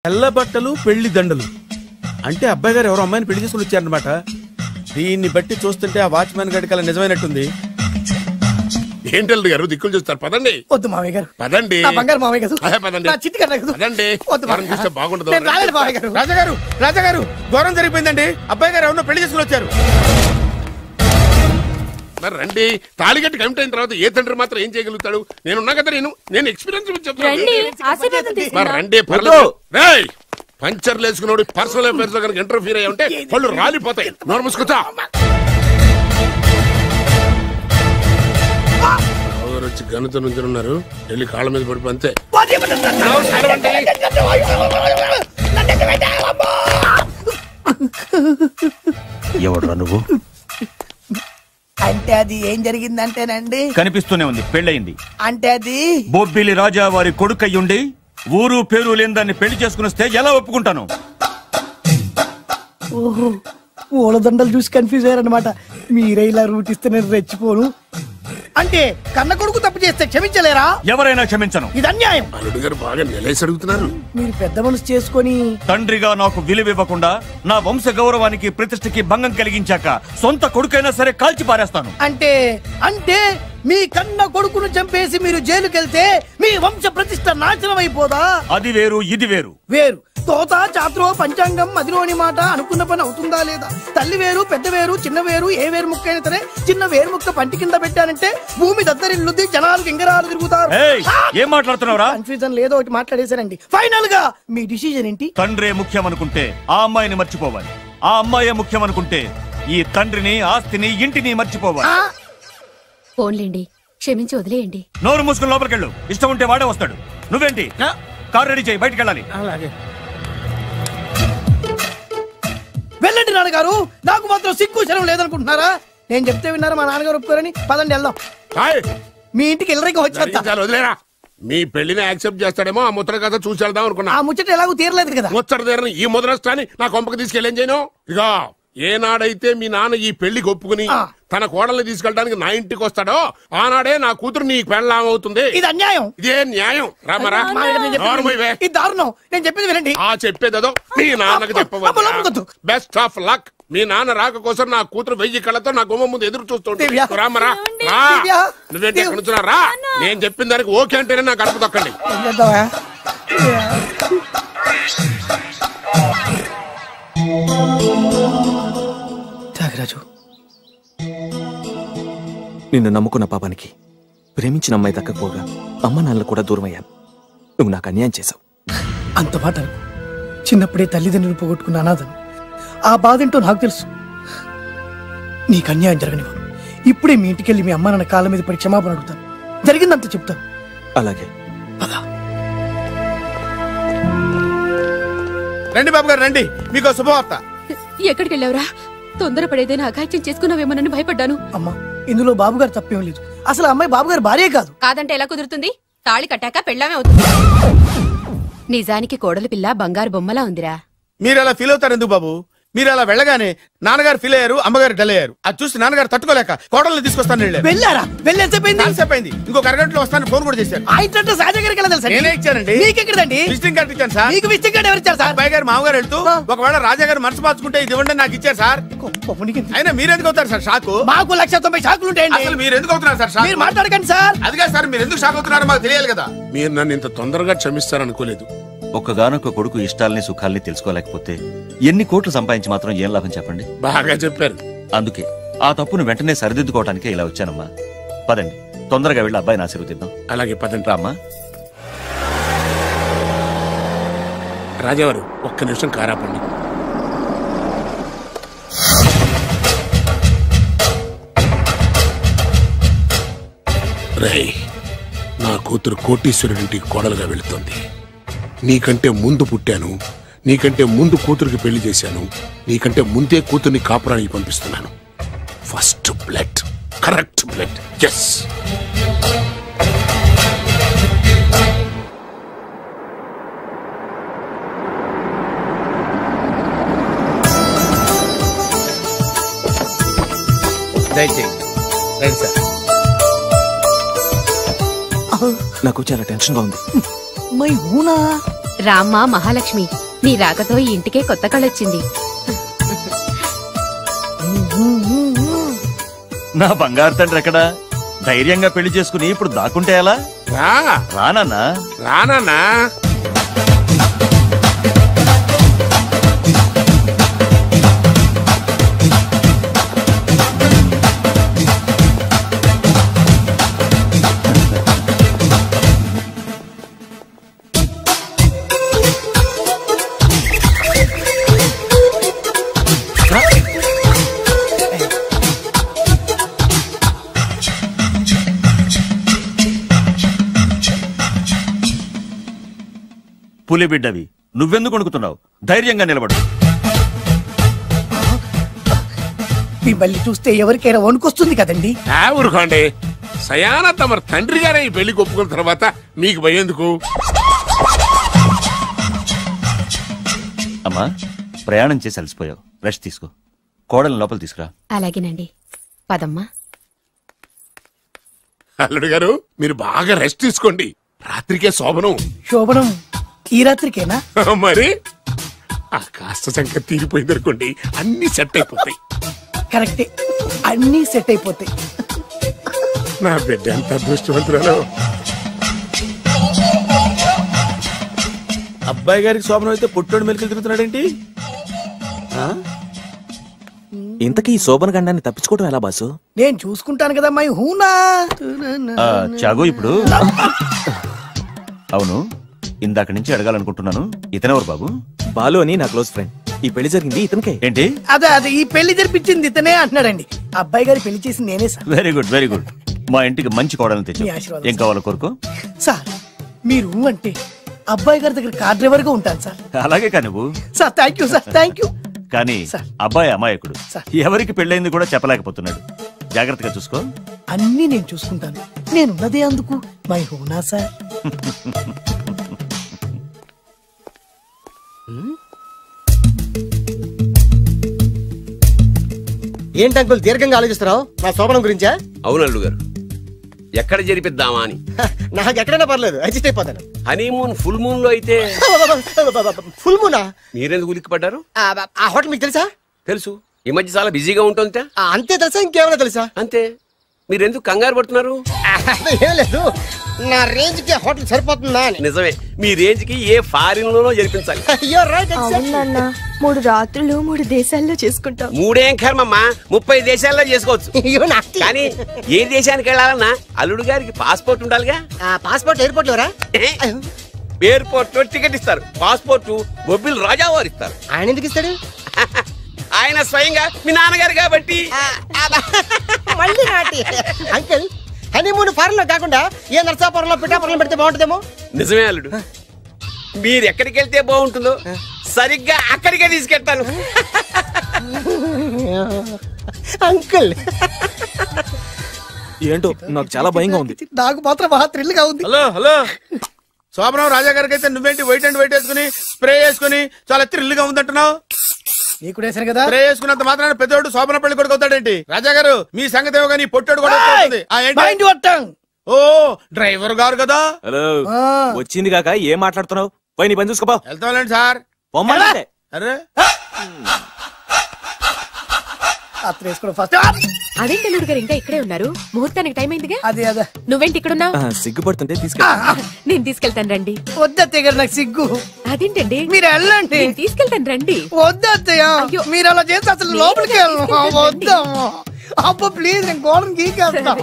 తెల్ల బట్టలు పెళ్లి దండలు అంటే అబ్బాయి గారు ఎవరో అమ్మాయిని పెళ్లి చేసుకుని వచ్చారనమాట. దీన్ని బట్టి చూస్తుంటే ఆ వాచ్మెన్ గడికి అలా నిజమైనట్టుంది. ఏంటల్లుడు గారు దిక్కులు చూస్తారు, పదండి. వద్దు మామయ్య గారు, పదండి. బంగారు మామయ్య గారు, పదండి. పదండి. చూస్తే బాగుండదు. రాజాగారు రాజాగారు ఘోరం జరిగిపోయిందండి. అబ్బాయి గారు ఎవరినో పెళ్లి చేసుకుని వచ్చారు. మరి రండి. తాళిగట్టి కమిట్ అయిన తర్వాత ఏ తండ్రి మాత్రం ఏం చేయగలుగుతాడు? నేనున్నా కదా, నేను ఎక్స్పీరియన్స్ చెప్తాను. రండి పర్లేదు. పంచర్లు వేసుకున్నాడు పర్సనల్ అఫైర్స్ లో కనుక ఇంటర్ఫీర్ అయ్యి ఉంటే వాళ్ళు రాలిపోతాయి. నోరు మూసుకుంటా. వచ్చి గనుతో నుంచి ఉన్నారు, వెళ్ళి కాళ్ళ మీద పడిపో అంతే. ఎవడురా నువ్వు? అంటే అది ఏం జరిగిందంటేనండి, కనిపిస్తూనే ఉంది, పెళ్ళయింది. అంటే అది బొబ్బిలి రాజా వారి కొడుకయ్యుండి ఊరు పేరు లేని దాన్ని పెళ్లి చేసుకుని వస్తే ఎలా ఒప్పుకుంటాను? ఓహో, ఓలదండలు చూసి కన్ఫ్యూజ్ అయ్యారనమాట. మీరే ఇలా రూట్ ఇస్తే నేను రెచ్చిపోను. అంటే కన్న కొడుకు తప్పు చేస్తే క్షమించలేరా? ఎవరైనా క్షమించను. ఇది అన్యాయం. అల్లుడు గారు బాగా నిలేసి అడుగుతున్నారు. మీరు పెద్ద మనసు చేసుకొని తండ్రిగా నాకు విలువివ్వకుండా నా వంశ గౌరవానికి ప్రతిష్టకి భంగం కలిగించాక సొంత కొడుకైనా సరే కాల్చి పారేస్తాను. అంటే అంటే మీ కన్న కొడుకును చంపేసి మీరు జైలుకెళ్తే మీ వంశ ప్రతిష్ట నాశనం అయిపోదా? అది వేరు, ఇది వేరు. వేరు. తోత చాత్రో పంచాంగం మదిలోని మాట అనుకున్న పని అవుతుందా లేదా? తల్లి వేరు, పెద్ద వేరు, చిన్న వేరు, ఏ వేరు ముక్క అయినా సరే చిన్న వేరు ముక్క పంటి కింద పెట్టానంటే భూమి దద్దరిల్లుద్ది, జనాలు గింగరాలు తిరుగుతారు. ఏం మాట్లాడుతున్నావురా? కన్ఫ్యూజన్ లేదో ఒకటి మాట్లాడేశారండి. ఫైనల్ గా మీ డిసిజన్ ఏంటి? తండ్రే ముఖ్యం అనుకుంటే ఆ అమ్మాయిని మర్చిపోవాలి. ఆ అమ్మాయే ముఖ్యం అనుకుంటే ఈ తండ్రిని, ఆస్తిని, ఇంటిని మర్చిపోవాలి. ఫోన్లేండి, క్షమించి వదిలేయండి. నోరు మూసుకుని లోపలికెళ్ళు. ఇష్టం ఉంటే వాడే వస్తాడు. నువ్వేంటి? కార్ రెడీ చేయి, బయటికి వెళ్ళాలి. వెళ్ళండి నాన్నగారు. నాకు మాత్రం సిగ్గు శరం లేదనుకుంటున్నారా? నేను చెప్తే విన్నారా? మా నాన్నగారు ఒప్పుకోరని. పదండి వెళ్దాం. మీ ఇంటికి ఎల్లరికి వచ్చేస్తా. వదిలేరా. మీ పెళ్లిని యాక్సెప్ట్ చేస్తాడేమో ఆ ముద్ర కథ చూసి వెళ్దాం అనుకున్నా. ఆ ముచ్చట ఎలాగో తీరలేదు కదా. ముచ్చట తీరని ఈ ముద్రష్టాన్ని నా కొంపకి తీసుకెళ్ళేం చేయను. ఇక ఏనాడైతే మీ నాన్న ఈ పెళ్లికి ఒప్పుకుని తన కోడల్ని తీసుకెళ్ళడానికి నా ఇంటికి వస్తాడో ఆనాడే నా కూతురు నీ పెళ్ళాం అవుతుంది. ఇది అన్యాయం. ఇదే న్యాయం. రామరా, ఇది దారుణం. నేను చెప్పేది వినండి. ఆ చెప్పేదో మీ నాన్నకు చెప్పవద్దు. Best of luck. మీ నాన్న రాక కోసం నా కూతురు 1000 కళ్ళతో నా గుమ్మ ముందు ఎదురు చూస్తుంటే. రామరా, నువ్వేంటి ఎక్కడ నుంచున్నా రా. నేను చెప్పిన దానికి ఓకే అంటేనే నాకు గడప తొక్కండి. త్యాగరాజు, నిన్ను నమ్ముకున్న పాపానికి ప్రేమించిన అమ్మాయి దక్కకపోగా అమ్మ నాన్నలు కూడా దూరం అయ్యాను. నువ్వు నాకు అన్యాయం చేశావు. అంత మాట చిన్నప్పుడే తల్లిదండ్రులు పోగొట్టుకున్న అనాథను. ఆ బాధ ఏంటో నాకు తెలుసు. నీకు అన్యాయం జరగనివ్వను. ఇప్పుడే మీ ఇంటికెళ్ళి మీ అమ్మ నాన్న కాళ్ళ మీద పడి క్షమాపణ అడుగుతాను. జరిగిందంత చెప్తాను. అలాగే. రండి బాబు గారు, రండి. మీకు శుభవార్త. ఎక్కడికి వెళ్ళావురా? తొందరపడేదైనా అఘాయిత్యం చేసుకున్నావేమోనని భయపడ్డాను. అమ్మా, ఇందులో బాబు గారు తప్పేం లేదు. అసలు అమ్మాయి బాబు గారు భార్యే కాదు. కాదంటే ఎలా కుదురుతుంది? తాళి కట్టాక పెళ్ళామే అవుతుంది. నిజానికి కోడలి పిల్ల బంగారు బొమ్మలా ఉందిరా. మీరు అలా ఫీల్ అవుతారు ఎందుకు బాబు? మీరు అలా వెళ్ళగానే నాన్నగారు ఫీల్ అయ్యారు, అమ్మగారు డల్ అయ్యారు. అది చూసి నాన్నగారు తట్టుకోలేక కోడల్ని తీసుకొస్తాను వెళ్ళారా? వెళ్ళేసేపోయింది. ఇంకో అరగంటలో వస్తాను ఫోన్ కూడా చేశారు. నేనే ఇచ్చానండి. విజిటింగ్ కార్డు ఇచ్చాను సార్. మీకు విజిటింగ్ కార్డు ఎవరు ఇచ్చారు సార్? అబ్బాయి గారు మామగారు వెళ్తూ ఒకవేళ రాజా గారు మనసు మార్చుకుంటే ఇది ఇవ్వండి నాకు ఇచ్చారు సార్. అయినా మీరు ఎందుకు అవుతారు సార్ షాకు? మాకు 190 షాకులు ఉంటాయండి. అసలు మీరు ఎందుకు అవుతున్నారు సార్ షాక్? మీరు మాట్లాడకండి సార్. అదిగా సార్, మీరు ఎందుకు షాక్ అవుతున్నారో మాకు తెలియాలి కదా. మీరు నన్ను ఇంత తొందరగా క్షమిస్తారనుకోలేదు. ఒక్కగానొక్క కొడుకు ఇష్టాలని సుఖాల్ని తెలుసుకోలేకపోతే ఎన్ని కోట్లు సంపాదించి మాత్రం ఏం లాభం చెప్పండి? బాగా చెప్పారు. అందుకే ఆ తప్పును వెంటనే సరిదిద్దుకోవటానికే ఇలా వచ్చానమ్మా. పదండి, తొందరగా వెళ్ళి అబ్బాయిని ఆశీర్వదిద్దాం. అలాగే పదండి. రామ్మా. రాజావారు ఒక్క నిమిషం కారాపండి. రేయ్, నా కూతురు కోటీశ్వరుడింటికి కోడలుగా వెళుతోంది. నీకంటే ముందు పుట్టాను, నీకంటే ముందు కూతురికి పెళ్లి చేశాను, నీకంటే ముందే కూతుర్ని కాపురానికి పంపిస్తున్నాను. First blood, correct blood. Yes. నాకు చాలా టెన్షన్ గా ఉంది. రామ్మ మహాలక్ష్మి, నీ రాకతో ఈ ఇంటికే కొత్త కళొచ్చింది. నా బంగారు తండ్రి ఎక్కడా? ధైర్యంగా పెళ్లి చేసుకుని ఇప్పుడు దాక్కుంటే ఎలా? రానన్నా రానా పులి బిడ్డవి, నువ్వెందుకు వణుకుతున్నావు? ధైర్యంగా నిలబడు. మిమ్మల్ని చూస్తే ఎవరికైనా వణుకొస్తుంది కదండి. ఊరుకోండి. సయాన తమ తండ్రి గారే ఈ పెళ్లి ఒప్పుకున్న తర్వాత మీకు భయందుకు? అమ్మా, ప్రయాణం చేసి అలసిపోయావు, రెస్ట్ తీసుకో. కోడలు లోపల తీసుకురా. అలాగేనండి, పదమ్మా. అల్లుడు గారు, మీరు బాగా రెస్ట్ తీసుకోండి. రాత్రికే శోభనం. శోభనం ఈ రాత్రికేనా? మరి ఆ కాస్త సంఖ్య తీరిపోయింది అనుకోండి, అన్ని సెట్ అయిపోతాయి. కరెక్టే, అన్నీ సెట్ అయిపోతాయి. నా బిడ్డ ఎంత అదృష్టవంతురాలో. అబ్బాయి గారికి శోభనం అయితే పుట్టోడు మెలికలు తిరుగుతున్నాడేంటి? ఇంతకీ ఈ శోభన గండాన్ని తప్పించుకోవడం ఎలా బాసు? నేను చూసుకుంటాను కదా మై హూనా. చాగు ఇప్పుడు. అవును, ఇందాక నుంచి అడగాలనుకుంటున్నాను, ఇతనెవరు బాబు? బాలు అని నా క్లోజ్ ఫ్రెండ్. ఈ పెళ్లి జరిగింది ఇతనికే. ఏంటి? అదే ఈ పెళ్లి జరిపించింది ఇతనే అంటున్నాడండి. అబ్బాయి గారి పెళ్లి చేసింది నేనే sir. Very good, very good. మా ఇంటికి మంచి కోడలను తెచ్చు. మీ ఆశీర్వాదం ఏం కావాలో కోరుకో. సార్ మీరు అంటే అబ్బాయి గారి దగ్గర కార్ డ్రైవర్ గా ఉంటాను సార్. అలాగే కా నువ్వు. Sir thank you sir, thank you. కానీ సార్. అబ్బాయి అమాయకుడు, సార్. ఎవరికి పెళ్ళైంది కూడా చెప్పలేకపోతున్నాడు. జాగ్రత్తగా చూసుకో. అన్నీ నేను చూసుకుంటాను. నేనున్నదే అందుకు మై హూనా సార్. ఏంటి అంకుల్ దీర్ఘంగా ఆలోచిస్తున్నావు? నా శోభనం గురించా? అవును అల్లు గారు, ఎక్కడ జరిపిద్దామా అని. నాకు ఎక్కడైనా పర్లేదు, అడ్జస్ట్ అయిపోతాను. హనీమూన్ ఫుల్ మూన్ లో అయితే. ఫుల్ మూనా? మీరెందుకు ఉలిక్కి పడ్డారు? ఆ హోటల్ మీకు తెలుసా? తెలుసు, ఈ మధ్య చాలా బిజీగా ఉంటుంది. అంతే తెలుసా? ఇంకేమైనా తెలుసా? అంతే. మీరెందుకు కంగారు పడుతున్నారు? ఏం లేదు, నా రేంజ్ కి హోటల్ సరిపోతుందా అని. నిజమే, మీ రేంజ్ కి ఏ ఫారిన్ లోనో జరిపించాలి. అవునన్నా, 3 రాత్రులు 3 దేశాల్లో చేసుకుంటాం. 3 ఏం కర్మమ్మా, 30 దేశాల్లో చేసుకోవచ్చు. కానీ ఏ దేశానికి వెళ్ళాలన్నా అల్లుడు గారికి పాస్పోర్ట్ ఉండాలిగా. Passport airport LoRa? ఎయిర్పోర్ట్ లో టికెట్ ఇస్తారు, పాస్పోర్ట్ బొబ్బిల్ రాజా వారు ఇస్తారు. ఆయన ఎందుకు ఇస్తాడు? ఆయన స్వయంగా మీ నాన్నగారు కాబట్టి. మళ్ళీ నాటి అంకుల్, హనీమూన్ ఫారెన్ లో కాకుండా ఏ నర్సాపురంలో పిఠాపురంలో పెడితే బాగుంటుందేమో. నిజమే అల్లుడు, మీరు ఎక్కడికి వెళ్తే బాగుంటుందో సరిగ్గా అక్కడికే తీసుకెళ్తాను. అంకుల్ ఏంటో నాకు చాలా భయంగా ఉంది. నాకు మాత్రం బాగా థ్రిల్ గా ఉంది. హలో హలో, శోభనం రాజా గారికి అయితే నువ్వేంటి వైట్ అండ్ వైట్ వేసుకుని స్ప్రే వేసుకుని చాలా థ్రిల్ గా ఉందంటున్నావు? నీకు వేసాను కదా. స్ప్రే వేసుకున్నంత మాత్రాన పెద్దోడు శోభన పెళ్లి కొడుకు అవుతాడేంటి? రాజా గారు మీ సంగతి ఏమో కానీ పొట్టోడు కూడా అవుతుంది. Mind your tongue. ఓ డ్రైవర్ గారు కదా. హలో, వచ్చింది కాక ఏం మాట్లాడుతున్నావు? పోయి నీ పని చూసుకోపో. వెళ్తాంలేండి సార్. పొమ్మంటే అరే అత్త వేసుకోవడం ఫస్ట్. అదేంటి అల్లుడు గారు ఇంకా ఇక్కడే ఉన్నారు? ముహూర్తానికి టైం అయిందిగా. అదే అదే. నువ్వేంటి ఇక్కడున్నావు? సిగ్గుపడుతుంటే తీసుకెళ్ళి. నేను తీసుకెళ్తాను రండి. వద్దత్తయ్య గారు, నాకు సిగ్గు. అదేంటండి? మీరు వెళ్ళండి. నేను తీసుకెళ్తాను రండి. వద్దత్తయ్య, అయ్యో. మీరు అలా చేస్తే అసలు లోపలికి వెళ్ళను. వద్దమ్మా, అబ్బా ప్లీజ్, నేను గోడను గీకేస్తా.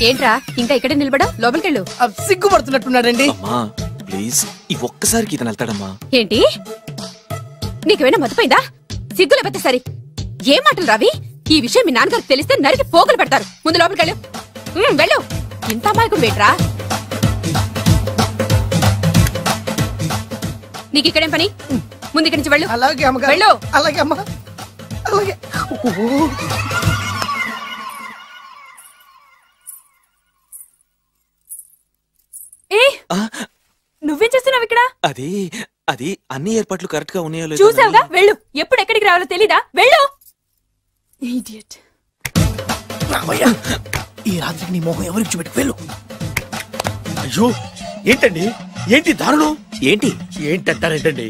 ఏంట్రా ఇంకా ఇక్కడే నిలబడా? లోపలికెళ్ళు. సిగ్గుపడుతున్నట్టున్నాడండి. అమ్మా ప్లీజ్, ఈ ఒక్కసారికి ఇతను వెళ్తాడమ్మా. ఏంటి నీకేమైనా మతిపోయిందా? సిగ్గు లేకపోతే సరే. ఏం మాటలు రావి? ఈ విషయం మీ నాన్నగారికి తెలిస్తే నరికి పోగులు పెడతారు. ముందు లోపలికెళ్ళు. వెళ్ళు. ఇంత అమాయకుడు వేట్రా? నీకు ఇక్కడేం పని? ముందు ఇక్కడి నుంచి వెళ్ళు. అలాగే అమ్మగారు. వెళ్ళు. అలాగే అమ్మా, అలాగే. నువ్వేం చేస్తున్నావు ఇక్కడ? అది అది అన్ని ఏర్పాట్లు కరెక్ట్ గా ఉన్నాయో లేదో చూసావుగా, వెళ్ళు. ఎప్పుడు ఎక్కడికి రావాలో తెలీదా? వెళ్ళు. ఇడియట్. ఈ రాత్రికి నీ మొహం ఎవరికి చూపెట్టు వెళ్ళు. అయ్యో ఏంటండి, ఏంటి దారుణం? ఏంటి ఏంటంటారేంటండి?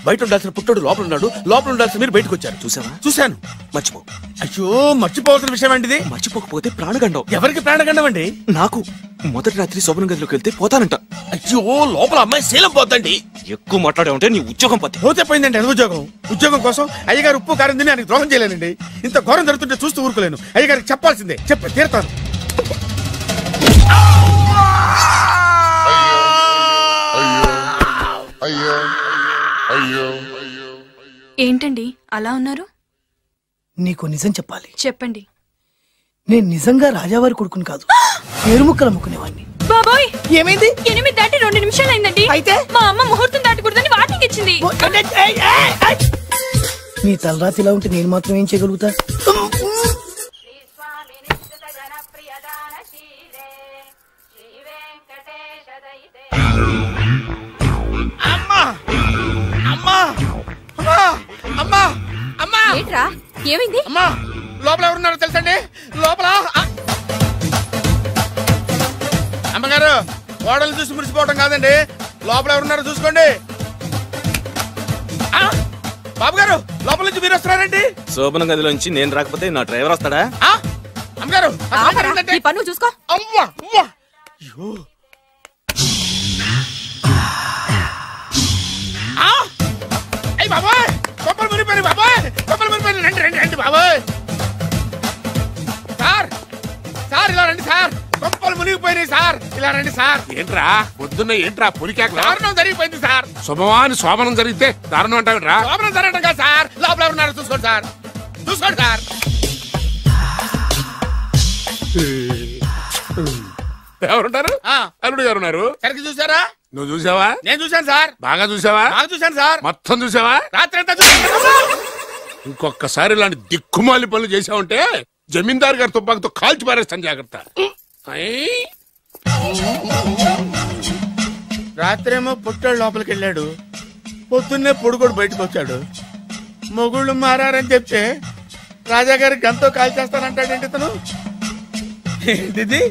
బయట ఉండాల్సిన పుట్టోడు లోపల ఉన్నాడు, లోపల ఉండాల్సిన మీరు బయటకు వచ్చారు. చూసావా? చూశాను. మర్చిపో. అయ్యో మర్చిపోవాల్సిన విషయం అండి ఇది. మర్చిపోకపోతే ప్రాణగండం. ఎవరికి ప్రాణగండం అండి? నాకు. మొదటి రాత్రి శోభన గదిలోకి వెళ్తే పోతానంట. అయ్యో లోపల అమ్మాయి శీలం పోద్దండి. ఎక్కువ మాట్లాడే ఉంటే నీ ఉద్యోగం పోతే. పోతే పోయిందండి అది ఉద్యోగం. ఉద్యోగం కోసం అయ్యగారు ఉప్పు కారం తిని ఆయనకు ద్రోహం చేయలేనండి. ఇంత ఘోరం జరుగుతుంటే చూస్తూ ఊరుకోలేను. అయ్యగారికి చెప్పాల్సిందే, చెప్పి తీరుతాను. ఏంటండి అలా ఉన్నారు? నీకు నిజం చెప్పాలి. చెప్పండి. నేను నిజంగా రాజావారి కొడుకుని కాదు, పేరుముక్కలు అమ్ముకునేవాడిని. బాబోయ్ ఏమైంది? 8 దాటి 2 నిమిషాలు అయిందండి. అయితే మా అమ్మ ముహూర్తం దాటకూడదని వార్నింగ్ ఇచ్చింది. నీ తలరాతి ఇలా ఉంటే నేను మాత్రం ఏం చేయగలుగుతా? ఏంట్రా ఏమైంది? అమ్మా లోపల ఎవరున్నారో తెలుసండి? లోపల అమ్మగారు గోడలు చూసి మురిసిపోవడం కాదండి, లోపల ఎవరున్నారో చూసుకోండి. బాబు గారు లోపల నుంచి మీరు వస్తున్నారండి? శోభన గదిలోంచి నేను రాకపోతే నా డ్రైవర్ వస్తాడా? అమ్మగారు పన్ను చూసుకో. అమ్మా అమ్మా అయ్యో అయ్యి బాబాయ్ కొప్పలు మునిపోయి బాబాయ్, కొప్పలు మునిపోయి. రండి రండి రండి బాబాయ్. సార్ సార్ ఇలా రండి సార్, కొప్పలు మునిగిపోయినాయి సార్, ఇలా రండి సార్. ఏంట్రా పొద్దున్న ఏంట్రా పొలికేకలా? దారుణం జరిగిపోయింది సార్. శుభమాని శోభనం జరిగితే దారుణం అంటావేట్రా? శోభనం జరగడం కాదు సార్, లోపల ఎవరున్నారో చూసుకోండి సార్, చూసుకోండి సార్. ఎవరుంటారు? అల్లుడు గారు ఉన్నారు. సరిగ్గా చూసారా? నువ్వు చూసావా? నేను చూశాను సార్. బాగా చూసావా? బాగా చూశాను సార్. మొత్తం చూసావా? రాత్రి అంతా చూశాను. ఇంకొకసారి ఇలాంటి దిక్కుమాలి పనులు చేసావంటే జమీందారు గారి తుపాకుతో కాల్చి పారేస్తాను, జాగ్రత్త. రాత్రేమో పుట్టాడు లోపలికి వెళ్ళాడు, పొద్దున్నే పొడుగోడు బయటకు వచ్చాడు. మొగుళ్ళు మారని చెప్తే రాజాగారి గంతో కాల్చేస్తానంటాడేంటి ఇతను? ఏంటిది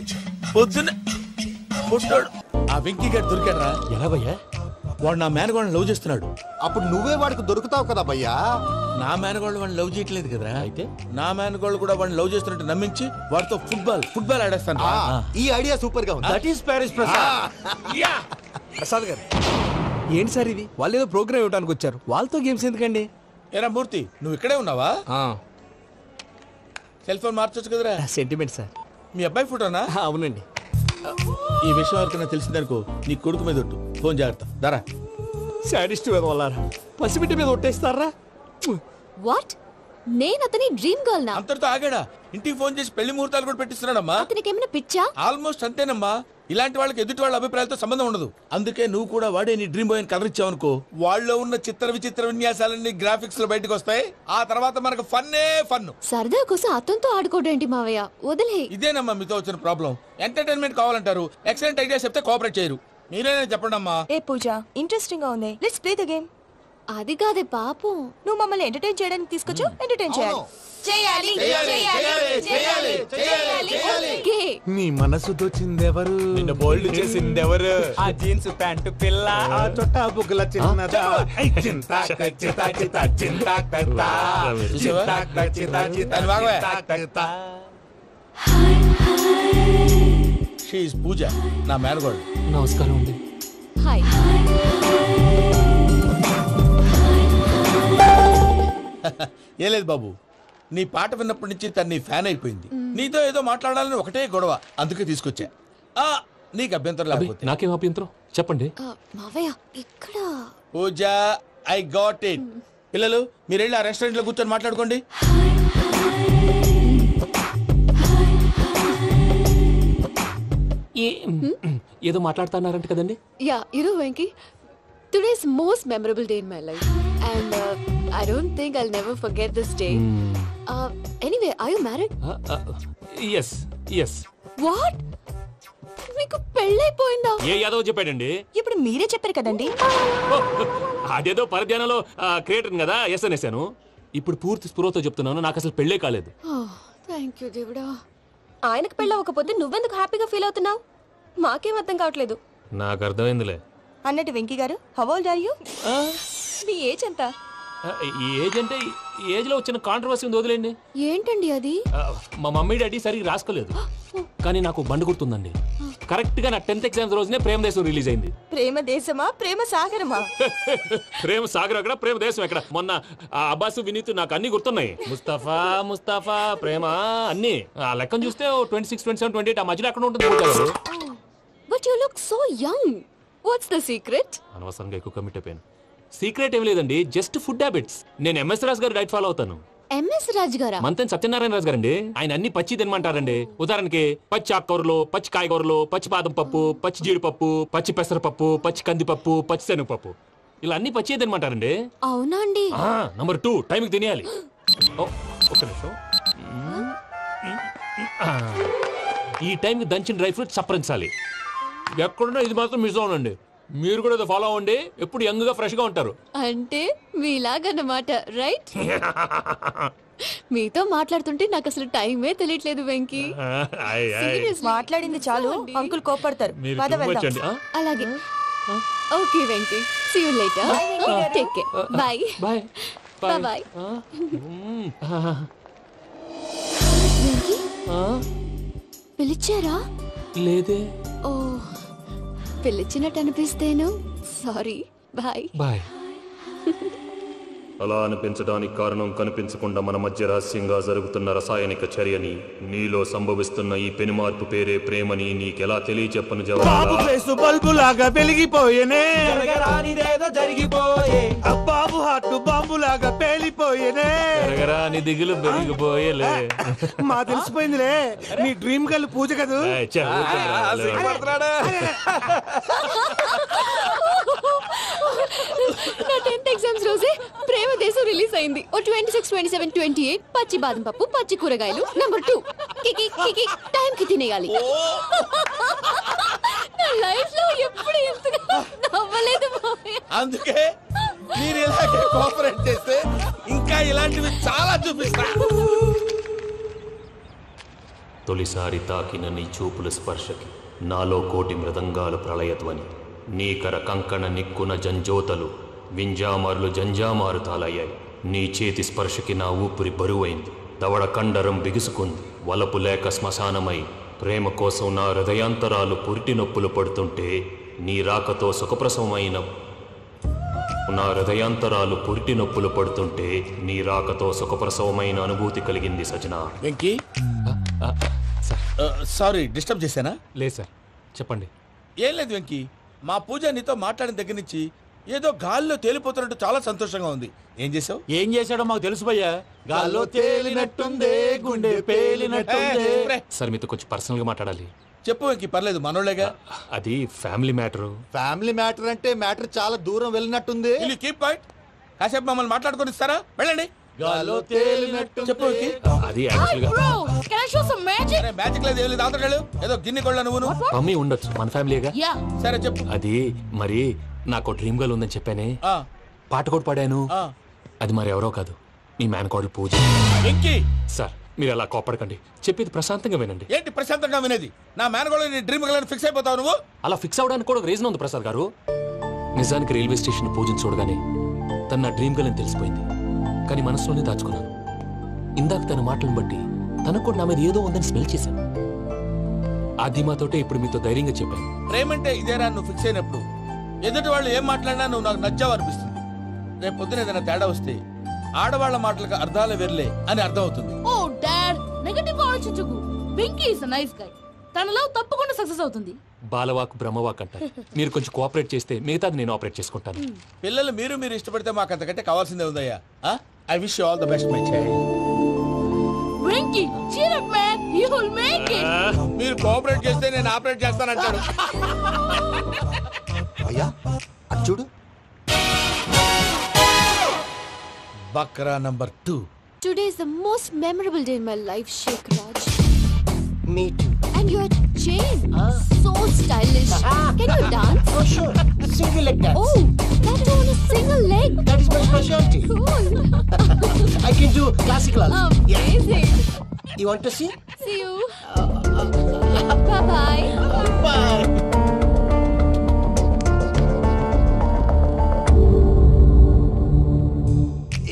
పొద్దున్న పుట్టాడు. ఆ వెంకీ గారు దొరికాడరా? ఎలా భయ్యా? వాడు నా మేనగోళ్ళని లవ్ చేస్తున్నాడు. అప్పుడు నువ్వే వాడికి దొరుకుతావు కదా భయ్యా. నా మేనగోళ్ళు వాడిని లవ్ చేయట్లేదు కదరా. అయితే నా మేనగోళ్ళు కూడా వాడిని లవ్ చేస్తున్నట్టు నమ్మించి వాడితో ఫుట్బాల్ ఆడేస్తాను. ఈ ఐడియా సూపర్ గా ఉంది. That is Paris Prasad. Prasad గారు ఏంటి సార్ ఇది? వాళ్ళు ఏదో ప్రోగ్రామ్ ఇవ్వడానికి వచ్చారు, వాళ్ళతో గేమ్స్ ఎందుకండి? ఏరా మూర్తి నువ్వు ఇక్కడే ఉన్నావా? సెల్ ఫోన్ మార్చొచ్చు కదరా. Sentiment sir. మీ అబ్బాయి ఫోటోనా? అవునండి. ఈ విషయం ఎవరికైనా తెలిసిందనుకో నీ కొడుకు మీద ఒట్టు. ఫోన్ జాగ్రత్త. దారా సాడిస్ట్ మీద వాళ్ళారా, పసిబిడ్డ మీద ఒట్టేస్తారా? వాట్? నేను అతని డ్రీమ్ గర్ల్ నా? అంతటితో ఆగాడా? ఇంటికి ఫోన్ చేసి పెళ్లి ముహూర్తాలు కూడా పెట్టిస్తున్నాడమ్మా. అతనికి ఏమైనా పిచ్చా? ఆల్మోస్ట్ అంతేనమ్మా. ఇలాంటి వాళ్ళకి ఎదుటి వాళ్ళ అభిప్రాయాలతో సంబంధం ఉండదు. అందుకే నువ్వు కూడా వాడే నీ డ్రీమ్ బాయ్ కవర్ ఇచ్చావనుకో, వాళ్ళలో ఉన్న చిత్ర విచిత్ర విన్యాసాలన్నీ గ్రాఫిక్స్ లో బయటకు వస్తాయి. ఆ తర్వాత మనకు ఫన్నే ఫన్. సరదా కోసం అతనితో ఆడుకోవడం మావయ్య, వదిలే. ఇదేనమ్మా మీతో వచ్చిన ప్రాబ్లం. ఎంటర్టైన్మెంట్ కావాలంటారు, ఎక్సలెంట్ ఐడియా చెప్తే కోఆపరేట్ చేయరు. మీరేనా చెప్పండి అమ్మా. ఏ పూజ, ఇంట్రెస్టింగ్ గా ఉంది, లెట్స్ ప్లే ద గేమ్. అది కాదే పాపం, నువ్వు మమ్మల్ని ఎంటర్టైన్ చేయడానికి తీసుకొచ్చు, ఎంటర్టైన్ చేయాలి. నీ మనసు దోచిందెవరు? నిన్న బోల్డ్ చేసిందెవరు? ఆ జీన్స్ ప్యాంటు పిల్ల, ఆ చొట్టా బుగ్గల చిన్నదా. షీ ఈజ్ పూజ, నా మేనగోడు. నమస్కారం అండి. హాయ్. ఏ లేదు బాబు, నీ పాట విన్నప్పటి నుంచి తను నీ ఫ్యాన్ అయిపోయింది. నీతో ఏదో మాట్లాడాలని ఒకటే గొడవ, అందుకే తీసుకొచ్చా. నీకు అభ్యంతరం లేకపోతే. నాకేం అభ్యంతరం చెప్పండి. మావయ్య ఇక్కడ పూజ, ఐ గాట్ ఇట్. పిల్లలు మీరు వెళ్ళి ఆ రెస్టారెంట్ లో కూర్చొని మాట్లాడుకోండి. ఏదో మాట్లాడుతున్నారంట కదండి. Yeah, Venky, today's most memorable day in my life and I don't think I'll never forget this day. Anyway, are you married? yes. What? మీకు పెళ్ళైపోయిందా? ఏ యాదవ్ చెప్పాడండి? ఇప్పుడు మీరే చెప్పారు కదండి. అదేదో పరధ్యానంలో క్రియేటర్ కదా ఎస్ అనేసాను. ఇప్పుడు పూర్తి స్పృహతో చెప్తున్నాను, నాకు అసలు పెళ్ళే కాలేదు. థ్యాంక్ యూ దేవుడా. ఆయనకు పెళ్ళవకపోతే నువ్వెందుకు హ్యాపీగా ఫీల్ అవుతున్నావు? మాకేం అర్థం కావట్లేదు. నాకు అర్థమైందిలే. అన్నట్టు వెంకీ గారు, హౌ ఓల్డ్ ఆర్ యు? మీ ఏజ్ ఎంత? ఈ ఏజ్ అంటే ఈ ఏజ్ లో వచ్చిన కాంట్రవర్సీ ఉంది, వదిలేండి. ఏంటండి అది? మా మమ్మీ డాడీ సరిగ్గా రాసుకోలేదు, కానీ నాకు బండి గుర్తుందండి. కరెక్ట్ గా నా 10th ఎగ్జామ్స్ రోజునే ప్రేమ దేశం రిలీజ్ అయింది. ప్రేమ దేశమా ప్రేమ సాగరమా? ప్రేమ సాగర్ ఎక్కడ, ప్రేమ దేశం ఎక్కడ? మొన్న ఆ అబ్బాసు వినీత్ నాకు అన్ని గుర్తున్నాయి. ముస్తఫా ముస్తఫా ప్రేమ అన్ని ఆ లెక్కను చూస్తే 26, 27, 28 ఆ మధ్యలో ఎక్కడ ఉంటుంది. But you look so young. What's the secret? అనవసరంగా ఎక్కువ కమిట్ అయిపోయాను. సీక్రెట్ ఏం లేదండి, జస్ట్ ఫుడ్ హ్యాబిట్స్. నేను ఎంఎస్ రాజు గారు డైట్ ఫాలో అవుతాను. ఎంఎస్ రాజు గారా? మంతెన్ సత్యనారాయణ రాజు గారండి. ఆయన అన్ని పచ్చి తినమంటారండి. ఉదాహరణకి పచ్చి ఆకుకూరలు, పచ్చి కాయగూరలు, పచ్చి బాదం పప్పు, పచ్చి జీడిపప్పు, పచ్చి పెసరపప్పు, పచ్చి కందిపప్పు, పచ్చి శనగపప్పు, ఇలా అన్ని పచ్చి తినమంటారండి. అవునా అండి? నంబర్ 2 టైంకి తినేయాలి. ఒక్క నిమిషం. ఈ టైంకి దంచిన డ్రై ఫ్రూట్స్ సప్పరించాలి. ఎక్కడున్నా ఇది మాత్రం మిస్ అవునండి. మీరు కూడా ఇది ఫాలో అవ్వండి, ఎప్పుడు యంగ్ గా ఫ్రెష్ గా ఉంటారు. అంటే మీలాగన్నమాట, రైట్? మీతో మాట్లాడుతుంటే నాకు అసలు టైమే తెలియట్లేదు వెంకీ. మాట్లాడింది చాలు, అంకుల్ కోపడతారు. అలాగే. Okay Venky, see you later. Take care. Bye bye bye bye. పిలిచారా? లేదే. ఓ, పిలిచినట్టు అనిపిస్తేను సారీ. Bye bye. అలా అనిపించడానికి కారణం కనిపించకుండా మన మధ్య రహస్యంగా జరుగుతున్న రసాయనిక చర్యని, నీలో సంభవిస్తున్న ఈ పెనుమార్పు పేరే ప్రేమని నీకెలా తెలియచెప్పను జవాబు. బల్బు లాగా వెలిగిపోయేనే, జరిగిపోయే బాబు హార్ట్ బాంబు లాగా పేలిపోయేనే. నీ దిగులు పెరిగిపోయేలే. మా తెలిసిపోయిందిలే, నీ డ్రీమ్ గర్ల్ పూజ కదా. నా 10th ఎగ్జామ్స్ రోజే ప్రేమ దేశం రిలీజ్ అయింది. 26, 27, 28 పచ్చి బాదం పప్పు, పచ్చి కూరగాయలు. నంబర్ 2 కికి కికి టైం కి తినేయాలి. నా లైఫ్ లో ఎప్పుడు ఇంతగా నవ్వలేదు. అందుకే మీరు ఇలాగే కోఆపరేట్ చేస్తే ఇంకా ఇలాంటివి చాలా చూపిస్తా. తొలిసారి తాకిన నీ చూపుల స్పర్శకి నాలో కోటి మృదంగాలు ప్రళయధ్వని. నీకర కంకణ నిక్కున జంజోతలు వింజామారులు జంజామారు తాలయ్యాయి. నీ చేతి స్పర్శకి నా ఊపిరి బరువైంది. దవడ కండరం బిగుసుకుంది. వలపు లేక శ్మశానమై ప్రేమ కోసం నా హృదయాంతరాలు పురిటి నొప్పులు పడుతుంటే, నీ రాకతో సుఖప్రసవమైన నా హృదయాంతరాలు పురిటి నొప్పులు పడుతుంటే నీ రాకతో సుఖప్రసవమైన అనుభూతి కలిగింది సజనా. వెంకీ, సారీ డిస్టర్బ్ చేశానా? లేదు సార్, చెప్పండి. ఏం లేదు వెంకీ, మా పూజ నీతో మాట్లాడిన దగ్గర నుంచి ఏదో గాల్లో తేలిపోతున్నట్టు చాలా సంతోషంగా ఉంది. ఏం చేసావు? ఏం చేశాడో మాకు తెలుసు భయ్యా. గాల్లో తేలినట్టుంది, గుండె పేలినట్టుంది. సార్ మీతో కొంచెం పర్సనల్ గా మాట్లాడాలి. చెప్పు వెంకీ, పర్లేదు, మనోళ్ళేగా. అది ఫ్యామిలీ మ్యాటర్. ఫ్యామిలీ మ్యాటర్ అంటే మ్యాటర్ చాలా దూరం వెళ్ళినట్టుంది. Keep point. కాసేపు మమ్మల్ని మాట్లాడుకొని ఇస్తారా? వెళ్ళండి. గాల్లో తేలినట్టు చెప్పు వెంకీ. అది యాక్చువల్గా మ్యాజిక్ లేదు, ఏం లేదు. అవతలకెళ్ళు. ఏదో గిన్నె కొళ్ళ నువ్వు మమ్మీ ఉండొచ్చు, మన ఫ్యామిలీగా. సరే చెప్పు. అది మరి నాకు డ్రీమ్ గర్ల్ ఉందని చెప్పానే, పాట కూడా పాడాను. అది మరి ఎవరో కాదు, మీ మేనకోడలు పూజ. సార్ మీరు అలా కోపడకండి, చెప్పేది ప్రశాంతంగా వినండి. ఏంటి ప్రశాంతంగా వినేది? నా మేనకోడలు నీ డ్రీమ్ గర్ల్ ఫిక్స్ అయిపోతావు నువ్వు. అలా ఫిక్స్ అవడానికి కూడా ఒక రీజన్ ఉంది ప్రసాద్ గారు. నిజానికి రైల్వే స్టేషన్ పూజను చూడగానే తన నా డ్రీమ్ గర్ల్ అని తెలిసిపోయింది. కానీ మనసులోనే దాచుకున్నాను. ఇందాక తన మాటలను బట్టి తనకు కూడా నా మీద ఏదో ఉందని స్మెల్ చేశాను. ఆ ధీమాతోటే ఇప్పుడు మీతో ధైర్యంగా చెప్పాను. ప్రేమంటే ఇదేరా నువ్వు ఫిక్స్ అయినప్పుడు ఎదుటి వాళ్ళు ఏం మాట్లాడినా నువ్వు నాకు నచ్చావు అనిపిస్తుంది. రేపు పొద్దున ఏదైనా తేడా వస్తే ఆడవాళ్ల మాటలకు అర్థాలే వెర్లే అని అర్థం అవుతుంది. ఓ డాడ్, నెగటివ్ ఆలోచించకు. Venky is a nice guy. తన లవ్ తప్పకుండా సక్సెస్ అవుతుంది. బాలవాక్ బ్రహ్మవాక్ అంటారు. మీరు కొంచెం కోఆపరేట్ చేస్తే మిగతాది నేను ఆపరేట్ చేసుకుంటాను. పిల్లలు మీరు ఇష్టపడితే మాకు అంతకంటే కావాల్సిందే ఉందయ్యా. I wish you all the best my child. Venky cheer up man, you will make it. మీరు కోఆపరేట్ చేస్తే నేను ఆపరేట్ చేస్తానంటాడు. అయ్యా అది చూడు. Bakra number 2. Today is the most memorable day in my life, Sheikh Raj. Me too. And your chain, so stylish. Can you dance? Oh sure, single leg dance. Oh, that is on a single leg. That is my specialty. Cool. I can do classical also. Amazing. You want to see? See you. Bye-bye. Bye.